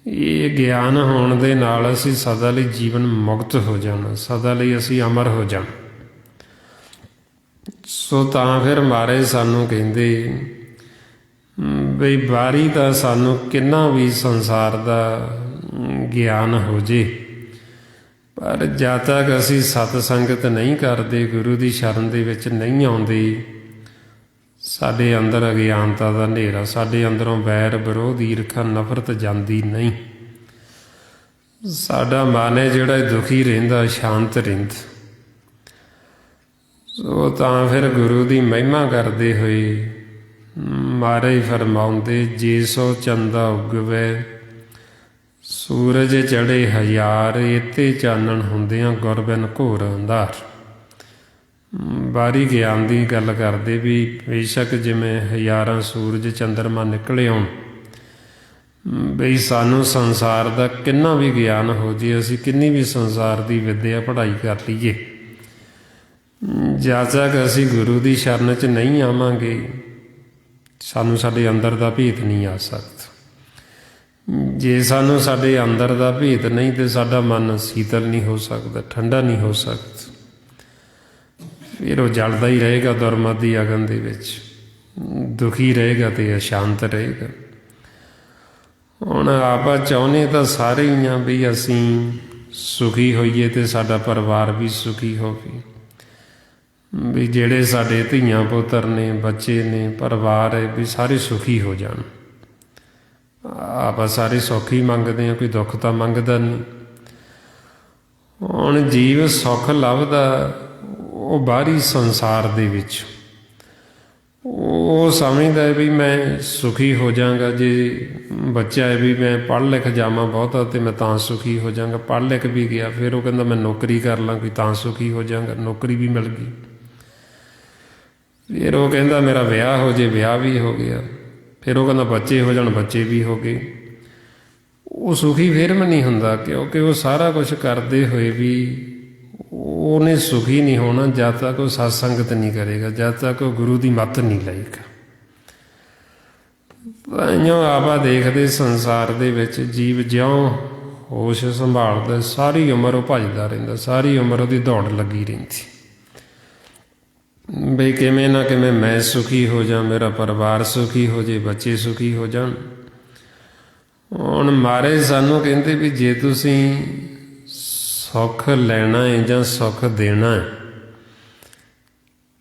ਇਹ ਗਿਆਨ ਹੋਣ ਦੇ ਨਾਲ ਅਸੀਂ ਸਦਾ ਲਈ ਜੀਵਨ ਮੁਕਤ ਹੋ ਜਾਣਾ, ਸਦਾ ਲਈ ਅਸੀਂ ਅਮਰ ਹੋ ਜਾਣਾ। ਸੋ ਤਾਂ ਫਿਰ ਮਹਾਰਾਜ ਸਾਨੂੰ ਕਹਿੰਦੇ ਬਈ ਬਾਰੀ ਤਾਂ ਸਾਨੂੰ ਕਿੰਨਾ ਵੀ ਸੰਸਾਰ ਦਾ ਗਿਆਨ ਹੋ ਜੇ, ਪਰ ਜਦ ਤੱਕ ਅਸੀਂ ਸਤ ਸੰਗਤ ਨਹੀਂ ਕਰਦੇ, ਗੁਰੂ ਦੀ ਸ਼ਰਨ ਦੇ ਵਿੱਚ ਨਹੀਂ ਆਉਂਦੇ, ਸਾਡੇ ਅੰਦਰ ਅਗਿਆਨਤਾ ਦਾ ਹਨੇਰਾ, ਸਾਡੇ ਅੰਦਰੋਂ ਵੈਰ ਵਿਰੋਧ ਈਰਖਾ ਨਫ਼ਰਤ ਜਾਂਦੀ ਨਹੀਂ। ਸਾਡਾ ਮਨ ਹੈ ਜਿਹੜਾ ਦੁਖੀ ਰਹਿੰਦਾ, ਸ਼ਾਂਤ ਰਹਿੰਦਾ। ਸੋ ਤਾਂ ਫਿਰ ਗੁਰੂ ਦੀ ਮਹਿਮਾ ਕਰਦੇ ਹੋਏ ਮਹਾਰਾਜ ਫਰਮਾਉਂਦੇ, ਜੇ ਸੋ ਚੰਦਾ ਉਗਵੇ ਸੂਰਜ ਚੜ੍ਹੇ ਹਜ਼ਾਰ, ਇੱਥੇ ਚਾਨਣ ਹੁੰਦਿਆਂ ਗੁਰ ਬਿਨ ਘੋਰ ਅੰਧਾਰ। ਬਾਰੀ ਗਿਆਨ ਦੀ ਗੱਲ ਕਰਦੇ ਵੀ ਬੇਸ਼ੱਕ ਜਿਵੇਂ ਹਜ਼ਾਰਾਂ ਸੂਰਜ ਚੰਦਰਮਾ ਨਿਕਲੇ ਆਉਣ, ਬਈ ਸਾਨੂੰ ਸੰਸਾਰ ਦਾ ਕਿੰਨਾ ਵੀ ਗਿਆਨ ਹੋ ਜੇ, ਅਸੀਂ ਕਿੰਨੀ ਵੀ ਸੰਸਾਰ ਦੀ ਵਿੱਦਿਆ ਪੜ੍ਹਾਈ ਕਰ ਲਈਏ, ਜਦ ਤੱਕ ਅਸੀਂ ਗੁਰੂ ਦੀ ਸ਼ਰਨ 'ਚ ਨਹੀਂ ਆਵਾਂਗੇ, ਸਾਨੂੰ ਸਾਡੇ ਅੰਦਰ ਦਾ ਭੇਤ ਨਹੀਂ ਆ ਸਕਦਾ। ਜੇ ਸਾਨੂੰ ਸਾਡੇ ਅੰਦਰ ਦਾ ਭੇਤ ਨਹੀਂ ਤੇ ਸਾਡਾ ਮਨ ਸੀਤਲ ਨਹੀਂ ਹੋ ਸਕਦਾ, ਠੰਡਾ ਨਹੀਂ ਹੋ ਸਕਦਾ। ਫਿਰ ਉਹ ਜਲਦਾ ਹੀ ਰਹੇਗਾ ਦੁਰਮਤ ਦੀ ਅਗਨ ਦੇ ਵਿੱਚ, ਦੁਖੀ ਰਹੇਗਾ ਤੇ ਅਸ਼ਾਂਤ ਰਹੇਗਾ। ਹੁਣ ਆਪਾਂ ਚਾਹੁੰਦੇ ਤਾਂ ਸਾਰੇ ਹੀ ਹਾਂ ਵੀ ਅਸੀਂ ਸੁਖੀ ਹੋਈਏ ਤੇ ਸਾਡਾ ਪਰਿਵਾਰ ਵੀ ਸੁਖੀ ਹੋਵੇ, ਵੀ ਜਿਹੜੇ ਸਾਡੇ ਧੀਆਂ ਪੁੱਤਰ ਨੇ, ਬੱਚੇ ਨੇ, ਪਰਿਵਾਰ ਹੈ, ਵੀ ਸਾਰੇ ਸੁਖੀ ਹੋ ਜਾਣ। ਆਪਾਂ ਸਾਰੇ ਸੁੱਖ ਹੀ ਮੰਗਦੇ ਹਾਂ, ਕੋਈ ਦੁੱਖ ਤਾਂ ਮੰਗਦਾ ਨਹੀਂ। ਹੁਣ ਜੀਵ ਸੁੱਖ ਲੱਭਦਾ ਉਹ ਬਾਹਰੀ ਸੰਸਾਰ ਦੇ ਵਿੱਚ, ਉਹ ਸਮਝਦਾ ਵੀ ਮੈਂ ਸੁਖੀ ਹੋ ਜਾਵਾਂਗਾ। ਜੇ ਬੱਚਾ ਹੈ ਵੀ ਮੈਂ ਪੜ੍ਹ ਲਿਖ ਜਾਵਾਂ ਬਹੁਤਾ ਤੇ ਮੈਂ ਤਾਂ ਸੁਖੀ ਹੋ ਜਾਵਾਂਗਾ, ਪੜ੍ਹ ਲਿਖ ਵੀ ਗਿਆ, ਫਿਰ ਉਹ ਕਹਿੰਦਾ ਮੈਂ ਨੌਕਰੀ ਕਰ ਲਾਂ ਕੋਈ ਤਾਂ ਸੁਖੀ ਹੋ ਜਾਵਾਂਗਾ, ਨੌਕਰੀ ਵੀ ਮਿਲ ਗਈ। ਫਿਰ ਉਹ ਕਹਿੰਦਾ ਮੇਰਾ ਵਿਆਹ ਹੋ ਜੇ, ਵਿਆਹ ਵੀ ਹੋ ਗਿਆ। ਫਿਰ ਉਹ ਕਹਿੰਦਾ ਬੱਚੇ ਹੋ ਜਾਣ, ਬੱਚੇ ਵੀ ਹੋ ਗਏ। ਉਹ ਸੁਖੀ ਫਿਰ ਵੀ ਨਹੀਂ ਹੁੰਦਾ, ਕਿਉਂਕਿ ਉਹ ਸਾਰਾ ਕੁਛ ਕਰਦੇ ਹੋਏ ਵੀ ਉਹਨੇ ਸੁਖੀ ਨਹੀਂ ਹੋਣਾ ਜਦ ਤੱਕ ਉਹ ਸਤ ਸੰਗਤ ਨਹੀਂ ਕਰੇਗਾ, ਜਦ ਤੱਕ ਉਹ ਗੁਰੂ ਦੀ ਮੱਤ ਨਹੀਂ ਲਏਗਾ। ਤਾਂਹੀਓ ਆਪਾਂ ਦੇਖਦੇ ਸੰਸਾਰ ਦੇ ਵਿੱਚ ਜੀਵ ਜਿਉਂ ਹੋਸ਼ ਸੰਭਾਲਦਾ, ਸਾਰੀ ਉਮਰ ਉਹ ਭੱਜਦਾ ਰਹਿੰਦਾ, ਸਾਰੀ ਉਮਰ ਉਹਦੀ ਦੌੜ ਲੱਗੀ ਰਹਿੰਦੀ ਬਈ ਕਿਵੇਂ ਨਾ ਕਿਵੇਂ ਮੈਂ ਸੁਖੀ ਹੋ ਜਾ, ਮੇਰਾ ਪਰਿਵਾਰ ਸੁਖੀ ਹੋ ਜੇ, ਬੱਚੇ ਸੁਖੀ ਹੋ ਜਾਣ। ਹੁਣ ਮਹਾਰਾਜ ਸਾਨੂੰ ਕਹਿੰਦੇ ਵੀ ਜੇ ਤੁਸੀਂ ਸੁੱਖ ਲੈਣਾ ਹੈ ਜਾਂ ਸੁੱਖ ਦੇਣਾ ਹੈ,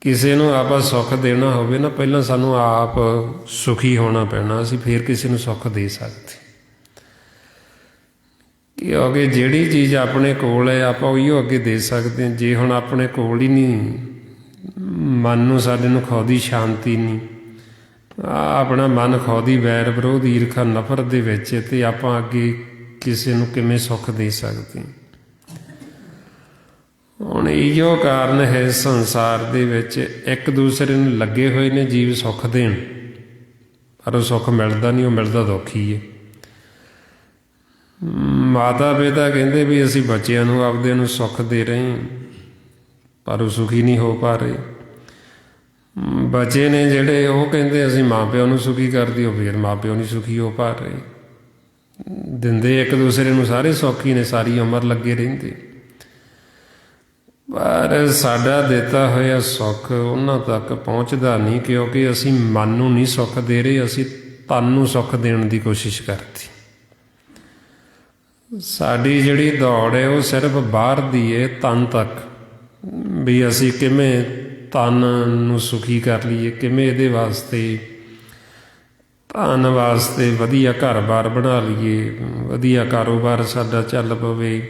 ਕਿਸੇ ਨੂੰ ਆਪਾਂ ਸੁੱਖ ਦੇਣਾ ਹੋਵੇ ਨਾ, ਪਹਿਲਾਂ ਸਾਨੂੰ ਆਪ ਸੁਖੀ ਹੋਣਾ ਪੈਣਾ, ਅਸੀਂ ਫਿਰ ਕਿਸੇ ਨੂੰ ਸੁੱਖ ਦੇ ਸਕਦੇ। ਕਿਉਂਕਿ ਜਿਹੜੀ ਚੀਜ਼ ਆਪਣੇ ਕੋਲ ਹੈ ਆਪਾਂ ਉਹੀਓ ਅੱਗੇ ਦੇ ਸਕਦੇ ਹਾਂ। ਜੇ ਹੁਣ ਆਪਣੇ ਕੋਲ ਹੀ ਨਹੀਂ, ਮਨ ਨੂੰ ਸਾਡੇ ਨੂੰ ਖੁਦ ਹੀ ਸ਼ਾਂਤੀ ਨਹੀਂ, ਆਪਣਾ ਮਨ ਖੁਦ ਹੀ ਵੈਰ ਵਿਰੋਧ ਈਰਖਾ ਨਫ਼ਰਤ ਦੇ ਵਿੱਚ, ਤੇ ਆਪਾਂ ਅੱਗੇ ਕਿਸੇ ਨੂੰ ਕਿਵੇਂ ਸੁੱਖ ਦੇ ਸਕਦੇ। ਹੁਣ ਇਹੋ ਕਾਰਨ ਹੈ ਸੰਸਾਰ ਦੇ ਵਿੱਚ ਇੱਕ ਦੂਸਰੇ ਨੂੰ ਲੱਗੇ ਹੋਏ ਨੇ ਜੀਵ ਸੁੱਖ ਦੇਣ, ਪਰ ਉਹ ਸੁੱਖ ਮਿਲਦਾ ਨਹੀਂ, ਉਹ ਮਿਲਦਾ ਦੁੱਖ ਹੀ ਹੈ। ਮਾਤਾ ਪਿਤਾ ਕਹਿੰਦੇ ਵੀ ਅਸੀਂ ਬੱਚਿਆਂ ਨੂੰ ਆਪਦੇ ਨੂੰ ਸੁੱਖ ਦੇ ਰਹੇ ਹਾਂ, ਪਰ ਉਹ ਸੁਖੀ ਨਹੀਂ ਹੋ ਪਾ ਰਹੇ। ਬੱਚੇ ਨੇ ਜਿਹੜੇ ਉਹ ਕਹਿੰਦੇ ਅਸੀਂ ਮਾਂ ਪਿਓ ਨੂੰ ਸੁਖੀ ਕਰਦੀ, ਉਹ ਫਿਰ ਮਾਂ ਪਿਓ ਨਹੀਂ ਸੁਖੀ ਹੋ ਪਾ ਰਹੇ। ਦਿੰਦੇ ਇੱਕ ਦੂਸਰੇ ਨੂੰ ਸਾਰੇ ਸੌਖੀ ਨੇ, ਸਾਰੀ ਉਮਰ ਲੱਗੇ ਰਹਿੰਦੇ, ਪਰ ਸਾਡਾ ਦਿੱਤਾ ਹੋਇਆ ਸੁੱਖ ਉਹਨਾਂ ਤੱਕ ਪਹੁੰਚਦਾ ਨਹੀਂ, ਕਿਉਂਕਿ ਅਸੀਂ ਮਨ ਨੂੰ ਨਹੀਂ ਸੁੱਖ ਦੇ ਰਹੇ, ਅਸੀਂ ਤਨ ਨੂੰ ਸੁੱਖ ਦੇਣ ਦੀ ਕੋਸ਼ਿਸ਼ ਕਰਦੇ। ਸਾਡੀ ਜਿਹੜੀ ਦੌੜ ਹੈ ਉਹ ਸਿਰਫ ਬਾਹਰ ਦੀ ਹੈ, ਤਨ ਤੱਕ, ਵੀ ਅਸੀਂ ਕਿਵੇਂ ਤਨ ਨੂੰ ਸੁਖੀ ਕਰ ਲਈਏ, ਕਿਵੇਂ ਇਹਦੇ ਵਾਸਤੇ, ਤਨ ਵਾਸਤੇ ਵਧੀਆ ਘਰ-ਬਾਰ ਬਣਾ ਲਈਏ, ਵਧੀਆ ਕਾਰੋਬਾਰ ਸਾਡਾ ਚੱਲ ਪਵੇ।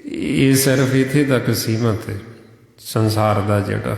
ਇਹ ਸਿਰਫ ਇੱਥੇ ਤੱਕ ਸੀਮਤ ਹੈ ਸੰਸਾਰ ਦਾ ਜਿਹੜਾ।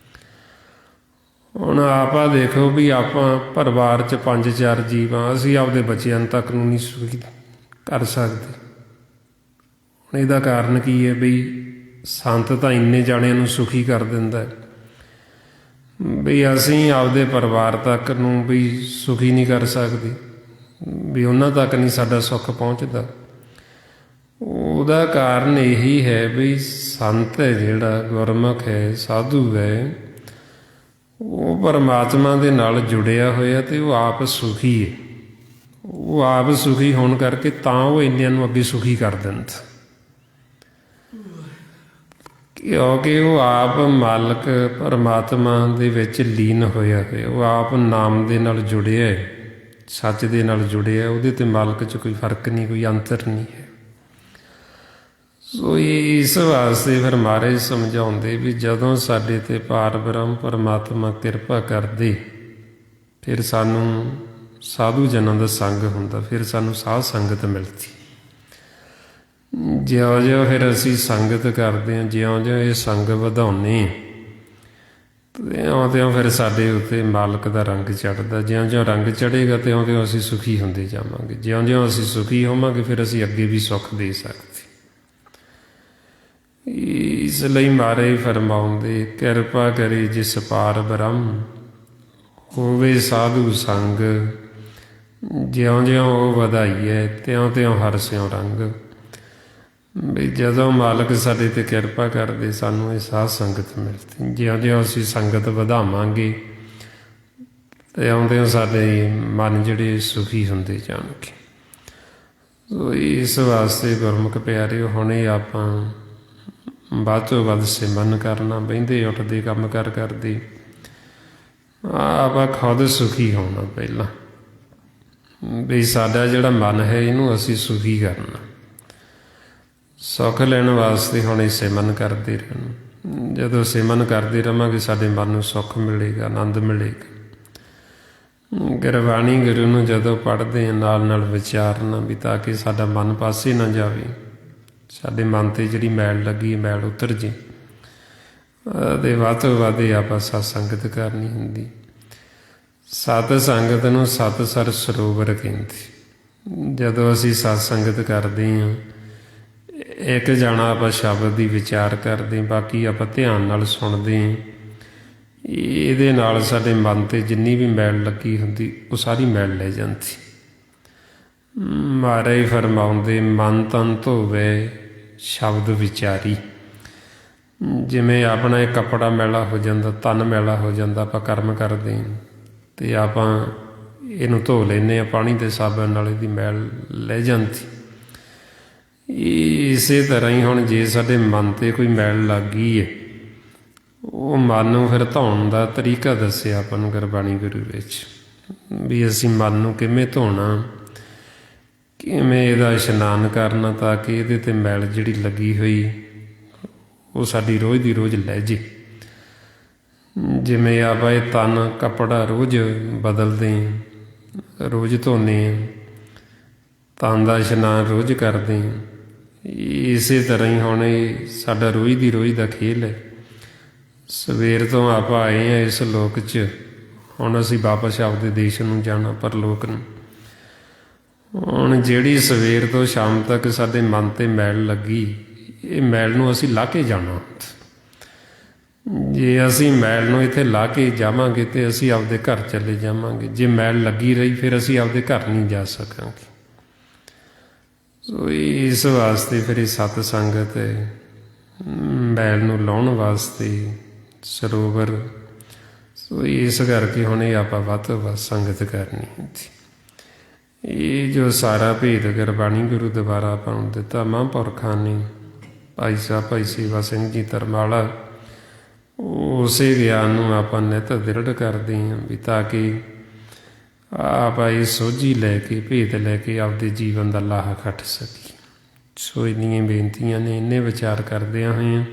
ਹੁਣ ਆਪਾਂ ਦੇਖੋ ਵੀ ਆਪਾਂ ਪਰਿਵਾਰ 'ਚ 5-4 ਜੀਵ ਹਾਂ, ਅਸੀਂ ਆਪਦੇ ਬੱਚਿਆਂ ਤੱਕ ਨੂੰ ਨਹੀਂ ਸੁਖੀ ਕਰ ਸਕਦੇ। ਹੁਣ ਇਹਦਾ ਕਾਰਨ ਕੀ ਹੈ? ਬਈ ਸੰਤ ਤਾਂ ਇੰਨੇ ਜਾਣਿਆਂ ਨੂੰ ਸੁਖੀ ਕਰ ਦਿੰਦਾ ਵੀ ਅਸੀਂ ਆਪਦੇ ਪਰਿਵਾਰ ਤੱਕ ਨੂੰ ਵੀ ਸੁਖੀ ਨਹੀਂ ਕਰ ਸਕਦੇ, ਵੀ ਉਹਨਾਂ ਤੱਕ ਨਹੀਂ ਸਾਡਾ ਸੁੱਖ ਪਹੁੰਚਦਾ। ਉਹਦਾ ਕਾਰਨ ਇਹੀ ਹੈ ਵੀ ਸੰਤ ਹੈ ਜਿਹੜਾ ਗੁਰਮੁਖ ਹੈ, ਸਾਧੂ ਹੈ, ਉਹ ਪਰਮਾਤਮਾ ਦੇ ਨਾਲ ਜੁੜਿਆ ਹੋਇਆ ਅਤੇ ਉਹ ਆਪ ਸੁਖੀ ਹੈ। ਉਹ ਆਪ ਸੁਖੀ ਹੋਣ ਕਰਕੇ ਤਾਂ ਉਹ ਇੰਨਿਆਂ ਨੂੰ ਅੱਗੇ ਸੁਖੀ ਕਰ ਦਿੰਦਾ, ਕਿਉਂਕਿ ਉਹ ਆਪ ਮਾਲਕ ਪਰਮਾਤਮਾ ਦੇ ਵਿੱਚ ਲੀਨ ਹੋਇਆ ਹੈ। ਉਹ ਆਪ ਨਾਮ ਦੇ ਨਾਲ ਜੁੜਿਆ ਹੈ, ਸੱਚ ਦੇ ਨਾਲ ਜੁੜਿਆ, ਉਹਦੇ 'ਤੇ ਮਾਲਕ 'ਚ ਕੋਈ ਫਰਕ ਨਹੀਂ, ਕੋਈ ਅੰਤਰ ਨਹੀਂ ਹੈ। ਸੋ ਇਸ ਵਾਸਤੇ ਫਿਰ ਮਹਾਰਾਜ ਸਮਝਾਉਂਦੇ ਵੀ ਜਦੋਂ ਸਾਡੇ 'ਤੇ ਪਾਰ ਬ੍ਰਹਮ ਪਰਮਾਤਮਾ ਕਿਰਪਾ ਕਰਦੇ, ਫਿਰ ਸਾਨੂੰ ਸਾਧੂ ਜਨਾਂ ਦਾ ਸੰਗ ਹੁੰਦਾ, ਫਿਰ ਸਾਨੂੰ ਸਾਧ ਸੰਗਤ ਮਿਲਦੀ। ਜਿਉਂ-ਜਿਉਂ ਫਿਰ ਅਸੀਂ ਸੰਗਤ ਕਰਦੇ ਹਾਂ, ਜਿਉਂ-ਜਿਉਂ ਇਹ ਸੰਗ ਵਧਾਉਂਦੇ ਤਿਉਂ-ਤਿਉਂ ਫਿਰ ਸਾਡੇ ਉੱਤੇ ਮਾਲਕ ਦਾ ਰੰਗ ਚੜ੍ਹਦਾ। ਜਿਉਂ-ਜਿਉਂ ਰੰਗ ਚੜ੍ਹੇਗਾ ਤਿਉਂ-ਤਿਉਂ ਅਸੀਂ ਸੁਖੀ ਹੁੰਦੇ ਜਾਵਾਂਗੇ। ਜਿਉਂ-ਜਿਉਂ ਅਸੀਂ ਸੁਖੀ ਹੋਵਾਂਗੇ ਫਿਰ ਅਸੀਂ ਅੱਗੇ ਵੀ ਸੁੱਖ ਦੇ ਸਕਦੇ। ਇਸ ਲਈ ਮਹਾਰਾਜ ਫਰਮਾਉਂਦੇ, ਕਿਰਪਾ ਕਰੇ ਜਿਸ ਪਾਰ ਬ੍ਰਹਮ, ਹੋਵੇ ਸਾਧੂ ਸੰਗ, ਜਿਉਂ-ਜਿਉਂ ਉਹ ਵਧਾਈਐ ਤਿਉਂ-ਤਿਉਂ ਹਰਸਿਉ ਰੰਗ। ਵੀ ਜਦੋਂ ਮਾਲਕ ਸਾਡੇ 'ਤੇ ਕਿਰਪਾ ਕਰਦੇ ਸਾਨੂੰ ਇਹ ਸਾਧ ਸੰਗਤ ਮਿਲਦੀ। ਜਿਉਂ-ਜਿਉਂ ਅਸੀਂ ਸੰਗਤ ਵਧਾਵਾਂਗੇ ਤਿਉਂ-ਤਿਉਂ ਸਾਡੇ ਮਨ ਜਿਹੜੇ ਸੁਖੀ ਹੁੰਦੇ ਜਾਣਗੇ। ਸੋ ਇਸ ਵਾਸਤੇ ਗੁਰਮੁਖ ਪਿਆਰਿਓ, ਹੁਣ ਇਹ ਆਪਾਂ ਵੱਧ ਤੋਂ ਵੱਧ ਸਿਮਰਨ ਕਰਨਾ, ਬਹਿੰਦੇ ਉੱਠਦੇ ਕੰਮ ਕਰਦੇ ਆਪਾਂ ਖੁਦ ਸੁਖੀ ਹੋਣਾ। ਪਹਿਲਾਂ ਵੀ ਸਾਡਾ ਜਿਹੜਾ ਮਨ ਹੈ ਇਹਨੂੰ ਅਸੀਂ ਸੁਖੀ ਕਰਨਾ। ਸੁੱਖ ਲੈਣ ਵਾਸਤੇ ਹੁਣ ਇਹ ਸਿਮਰਨ ਕਰਦੇ ਰਹਿਣਾ। ਜਦੋਂ ਸਿਮਰਨ ਕਰਦੇ ਰਹਾਂਗੇ ਸਾਡੇ ਮਨ ਨੂੰ ਸੁੱਖ ਮਿਲੇਗਾ, ਆਨੰਦ ਮਿਲੇਗਾ। ਗੁਰਬਾਣੀ ਗੁਰੂ ਨੂੰ ਜਦੋਂ ਪੜ੍ਹਦੇ ਹਾਂ ਨਾਲ ਨਾਲ ਵਿਚਾਰਨਾ, ਵੀ ਤਾਂ ਕਿ ਸਾਡਾ ਮਨ ਪਾਸੇ ਨਾ ਜਾਵੇ, ਸਾਡੇ ਮਨ 'ਤੇ ਜਿਹੜੀ ਮੈਲ ਲੱਗੀ ਮੈਲ ਉਤਰ ਜੇ। ਅਤੇ ਵੱਧ ਤੋਂ ਵੱਧ ਆਪਾਂ ਸਤ ਸੰਗਤ ਕਰਨੀ ਹੁੰਦੀ। ਸਤ ਸੰਗਤ ਨੂੰ ਸਤਿਸਰ ਸਰੋਵਰ ਕਹਿੰਦੇ। ਜਦੋਂ ਅਸੀਂ ਸਤ ਸੰਗਤ ਕਰਦੇ ਹਾਂ, ਇੱਕ ਜਾਣਾ ਆਪਾਂ ਸ਼ਬਦ ਦੀ ਵਿਚਾਰ ਕਰਦੇ, ਬਾਕੀ ਆਪਾਂ ਧਿਆਨ ਨਾਲ ਸੁਣਦੇ ਹਾਂ। ਇਹਦੇ ਨਾਲ ਸਾਡੇ ਮਨ 'ਤੇ ਜਿੰਨੀ ਵੀ ਮੈਲ ਲੱਗੀ ਹੁੰਦੀ ਉਹ ਸਾਰੀ ਮੈਲ ਲੈ ਜਾਂਦੀ। ਮਹਾਰਾਜ ਫਰਮਾਉਂਦੇ, ਮਨ ਤਨ ਧੋਵੇ ਸ਼ਬਦ ਵਿਚਾਰੀ। ਜਿਵੇਂ ਆਪਣਾ ਇਹ ਕੱਪੜਾ ਮੈਲਾ ਹੋ ਜਾਂਦਾ, ਤਨ ਮੈਲਾ ਹੋ ਜਾਂਦਾ, ਆਪਾਂ ਕਰਮ ਕਰਦੇ ਹਾਂ ਅਤੇ ਆਪਾਂ ਇਹਨੂੰ ਧੋ ਲੈਂਦੇ ਹਾਂ ਪਾਣੀ ਦੇ ਸਾਬਣ ਨਾਲ, ਇਹਦੀ ਮੈਲ ਲੈ ਜਾਂਦੀ। ਇਸੇ ਤਰ੍ਹਾਂ ਹੀ ਹੁਣ ਜੇ ਸਾਡੇ ਮਨ 'ਤੇ ਕੋਈ ਮੈਲ ਲੱਗ ਗਈ ਹੈ, ਉਹ ਮਨ ਨੂੰ ਫਿਰ ਧੋਣ ਦਾ ਤਰੀਕਾ ਦੱਸਿਆ ਆਪਾਂ ਨੂੰ ਗੁਰਬਾਣੀ ਗੁਰੂ ਵਿੱਚ, ਵੀ ਅਸੀਂ ਮਨ ਨੂੰ ਕਿਵੇਂ ਧੋਣਾ, ਕਿਵੇਂ ਇਹਦਾ ਇਸ਼ਨਾਨ ਕਰਨਾ, ਤਾਂ ਕਿ ਇਹਦੇ 'ਤੇ ਮੈਲ ਜਿਹੜੀ ਲੱਗੀ ਹੋਈ ਉਹ ਸਾਡੀ ਰੋਜ਼ ਦੀ ਰੋਜ਼ ਲੈ ਜੇ। ਜਿਵੇਂ ਆਪਾਂ ਇਹ ਤਨ ਕੱਪੜਾ ਰੋਜ਼ ਬਦਲਦੇ ਹਾਂ, ਰੋਜ਼ ਧੋਂਦੇ ਹਾਂ, ਤਨ ਦਾ ਇਸ਼ਨਾਨ ਰੋਜ਼ ਕਰਦੇ ਹਾਂ, ਇਸੇ ਤਰ੍ਹਾਂ ਹੀ ਹੁਣ ਇਹ ਸਾਡਾ ਰੋਜ਼ ਦੀ ਰੋਜ਼ ਦਾ ਖੇਲ ਹੈ। ਸਵੇਰ ਤੋਂ ਆਪਾਂ ਆਏ ਹਾਂ ਇਸ ਲੋਕ 'ਚ, ਹੁਣ ਅਸੀਂ ਵਾਪਸ ਆਪਦੇ ਦੇਸ਼ ਨੂੰ ਜਾਣਾ, ਪਰਲੋਕ ਨੂੰ। ਹੁਣ ਜਿਹੜੀ ਸਵੇਰ ਤੋਂ ਸ਼ਾਮ ਤੱਕ ਸਾਡੇ ਮਨ 'ਤੇ ਮੈਲ ਲੱਗੀ, ਇਹ ਮੈਲ ਨੂੰ ਅਸੀਂ ਲਾਹ ਕੇ ਜਾਣਾ। ਜੇ ਅਸੀਂ ਮੈਲ ਨੂੰ ਇੱਥੇ ਲਾਹ ਕੇ ਜਾਵਾਂਗੇ ਤਾਂ ਅਸੀਂ ਆਪਦੇ ਘਰ ਚਲੇ ਜਾਵਾਂਗੇ। ਜੇ ਮੈਲ ਲੱਗੀ ਰਹੀ ਫਿਰ ਅਸੀਂ ਆਪਦੇ ਘਰ ਨਹੀਂ ਜਾ ਸਕਾਂਗੇ। ਸੋ ਇਸ ਵਾਸਤੇ ਫਿਰ ਇਹ ਸਤ ਸੰਗਤ ਮੈਲ ਨੂੰ ਲਾਉਣ ਵਾਸਤੇ ਸਰੋਵਰ। ਸੋ ਇਸ ਕਰਕੇ ਹੁਣ ਇਹ ਆਪਾਂ ਵੱਧ ਤੋਂ ਵੱਧ ਸੰਗਤ ਕਰਨੀ ਹੁੰਦੀ। ਇਹ ਜੋ ਸਾਰਾ ਭੇਦ ਗੁਰਬਾਣੀ ਗੁਰੂ ਦੁਆਰਾ ਆਪਾਂ ਨੂੰ ਦਿੱਤਾ ਮਹਾਂਪੁਰਖਾਂ ਨੇ, ਭਾਈ ਸਾਹਿਬ ਭਾਈ ਸੇਵਾ ਸਿੰਘ ਜੀ ਧਰਮਾਲਾ, ਉਸੇ ਗਿਆਨ ਨੂੰ ਆਪਾਂ ਨਿੱਤ ਦ੍ਰਿੜ ਕਰਦੇ ਹਾਂ, ਵੀ ਤਾਂ ਕਿ ਆਪਾਂ ਇਹ ਸੋਝੀ ਲੈ ਕੇ, ਭੇਦ ਲੈ ਕੇ ਆਪਦੇ ਜੀਵਨ ਦਾ ਲਾਹਾ ਖੱਟ ਸਕੀਏ। ਸੋ ਇੰਨੀਆਂ ਬੇਨਤੀਆਂ ਨੇ, ਇੰਨੇ ਵਿਚਾਰ ਕਰਦਿਆਂ ਹੋਇਆਂ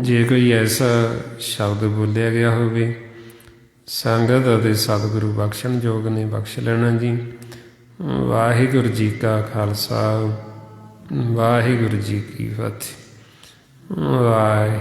ਜੇ ਕੋਈ ਐਸਾ ਸ਼ਬਦ ਬੋਲਿਆ ਗਿਆ ਹੋਵੇ, ਸੰਗਤ ਅਤੇ ਸਤਿਗੁਰੂ ਬਖਸ਼ਣ ਯੋਗ ਨੇ, ਬਖਸ਼ ਲੈਣਾ ਜੀ। ਵਾਹਿਗੁਰੂ ਜੀ ਕਾ ਖਾਲਸਾ, ਵਾਹਿਗੁਰੂ ਜੀ ਕੀ ਫਤਿਹ। ਵਾਹਿ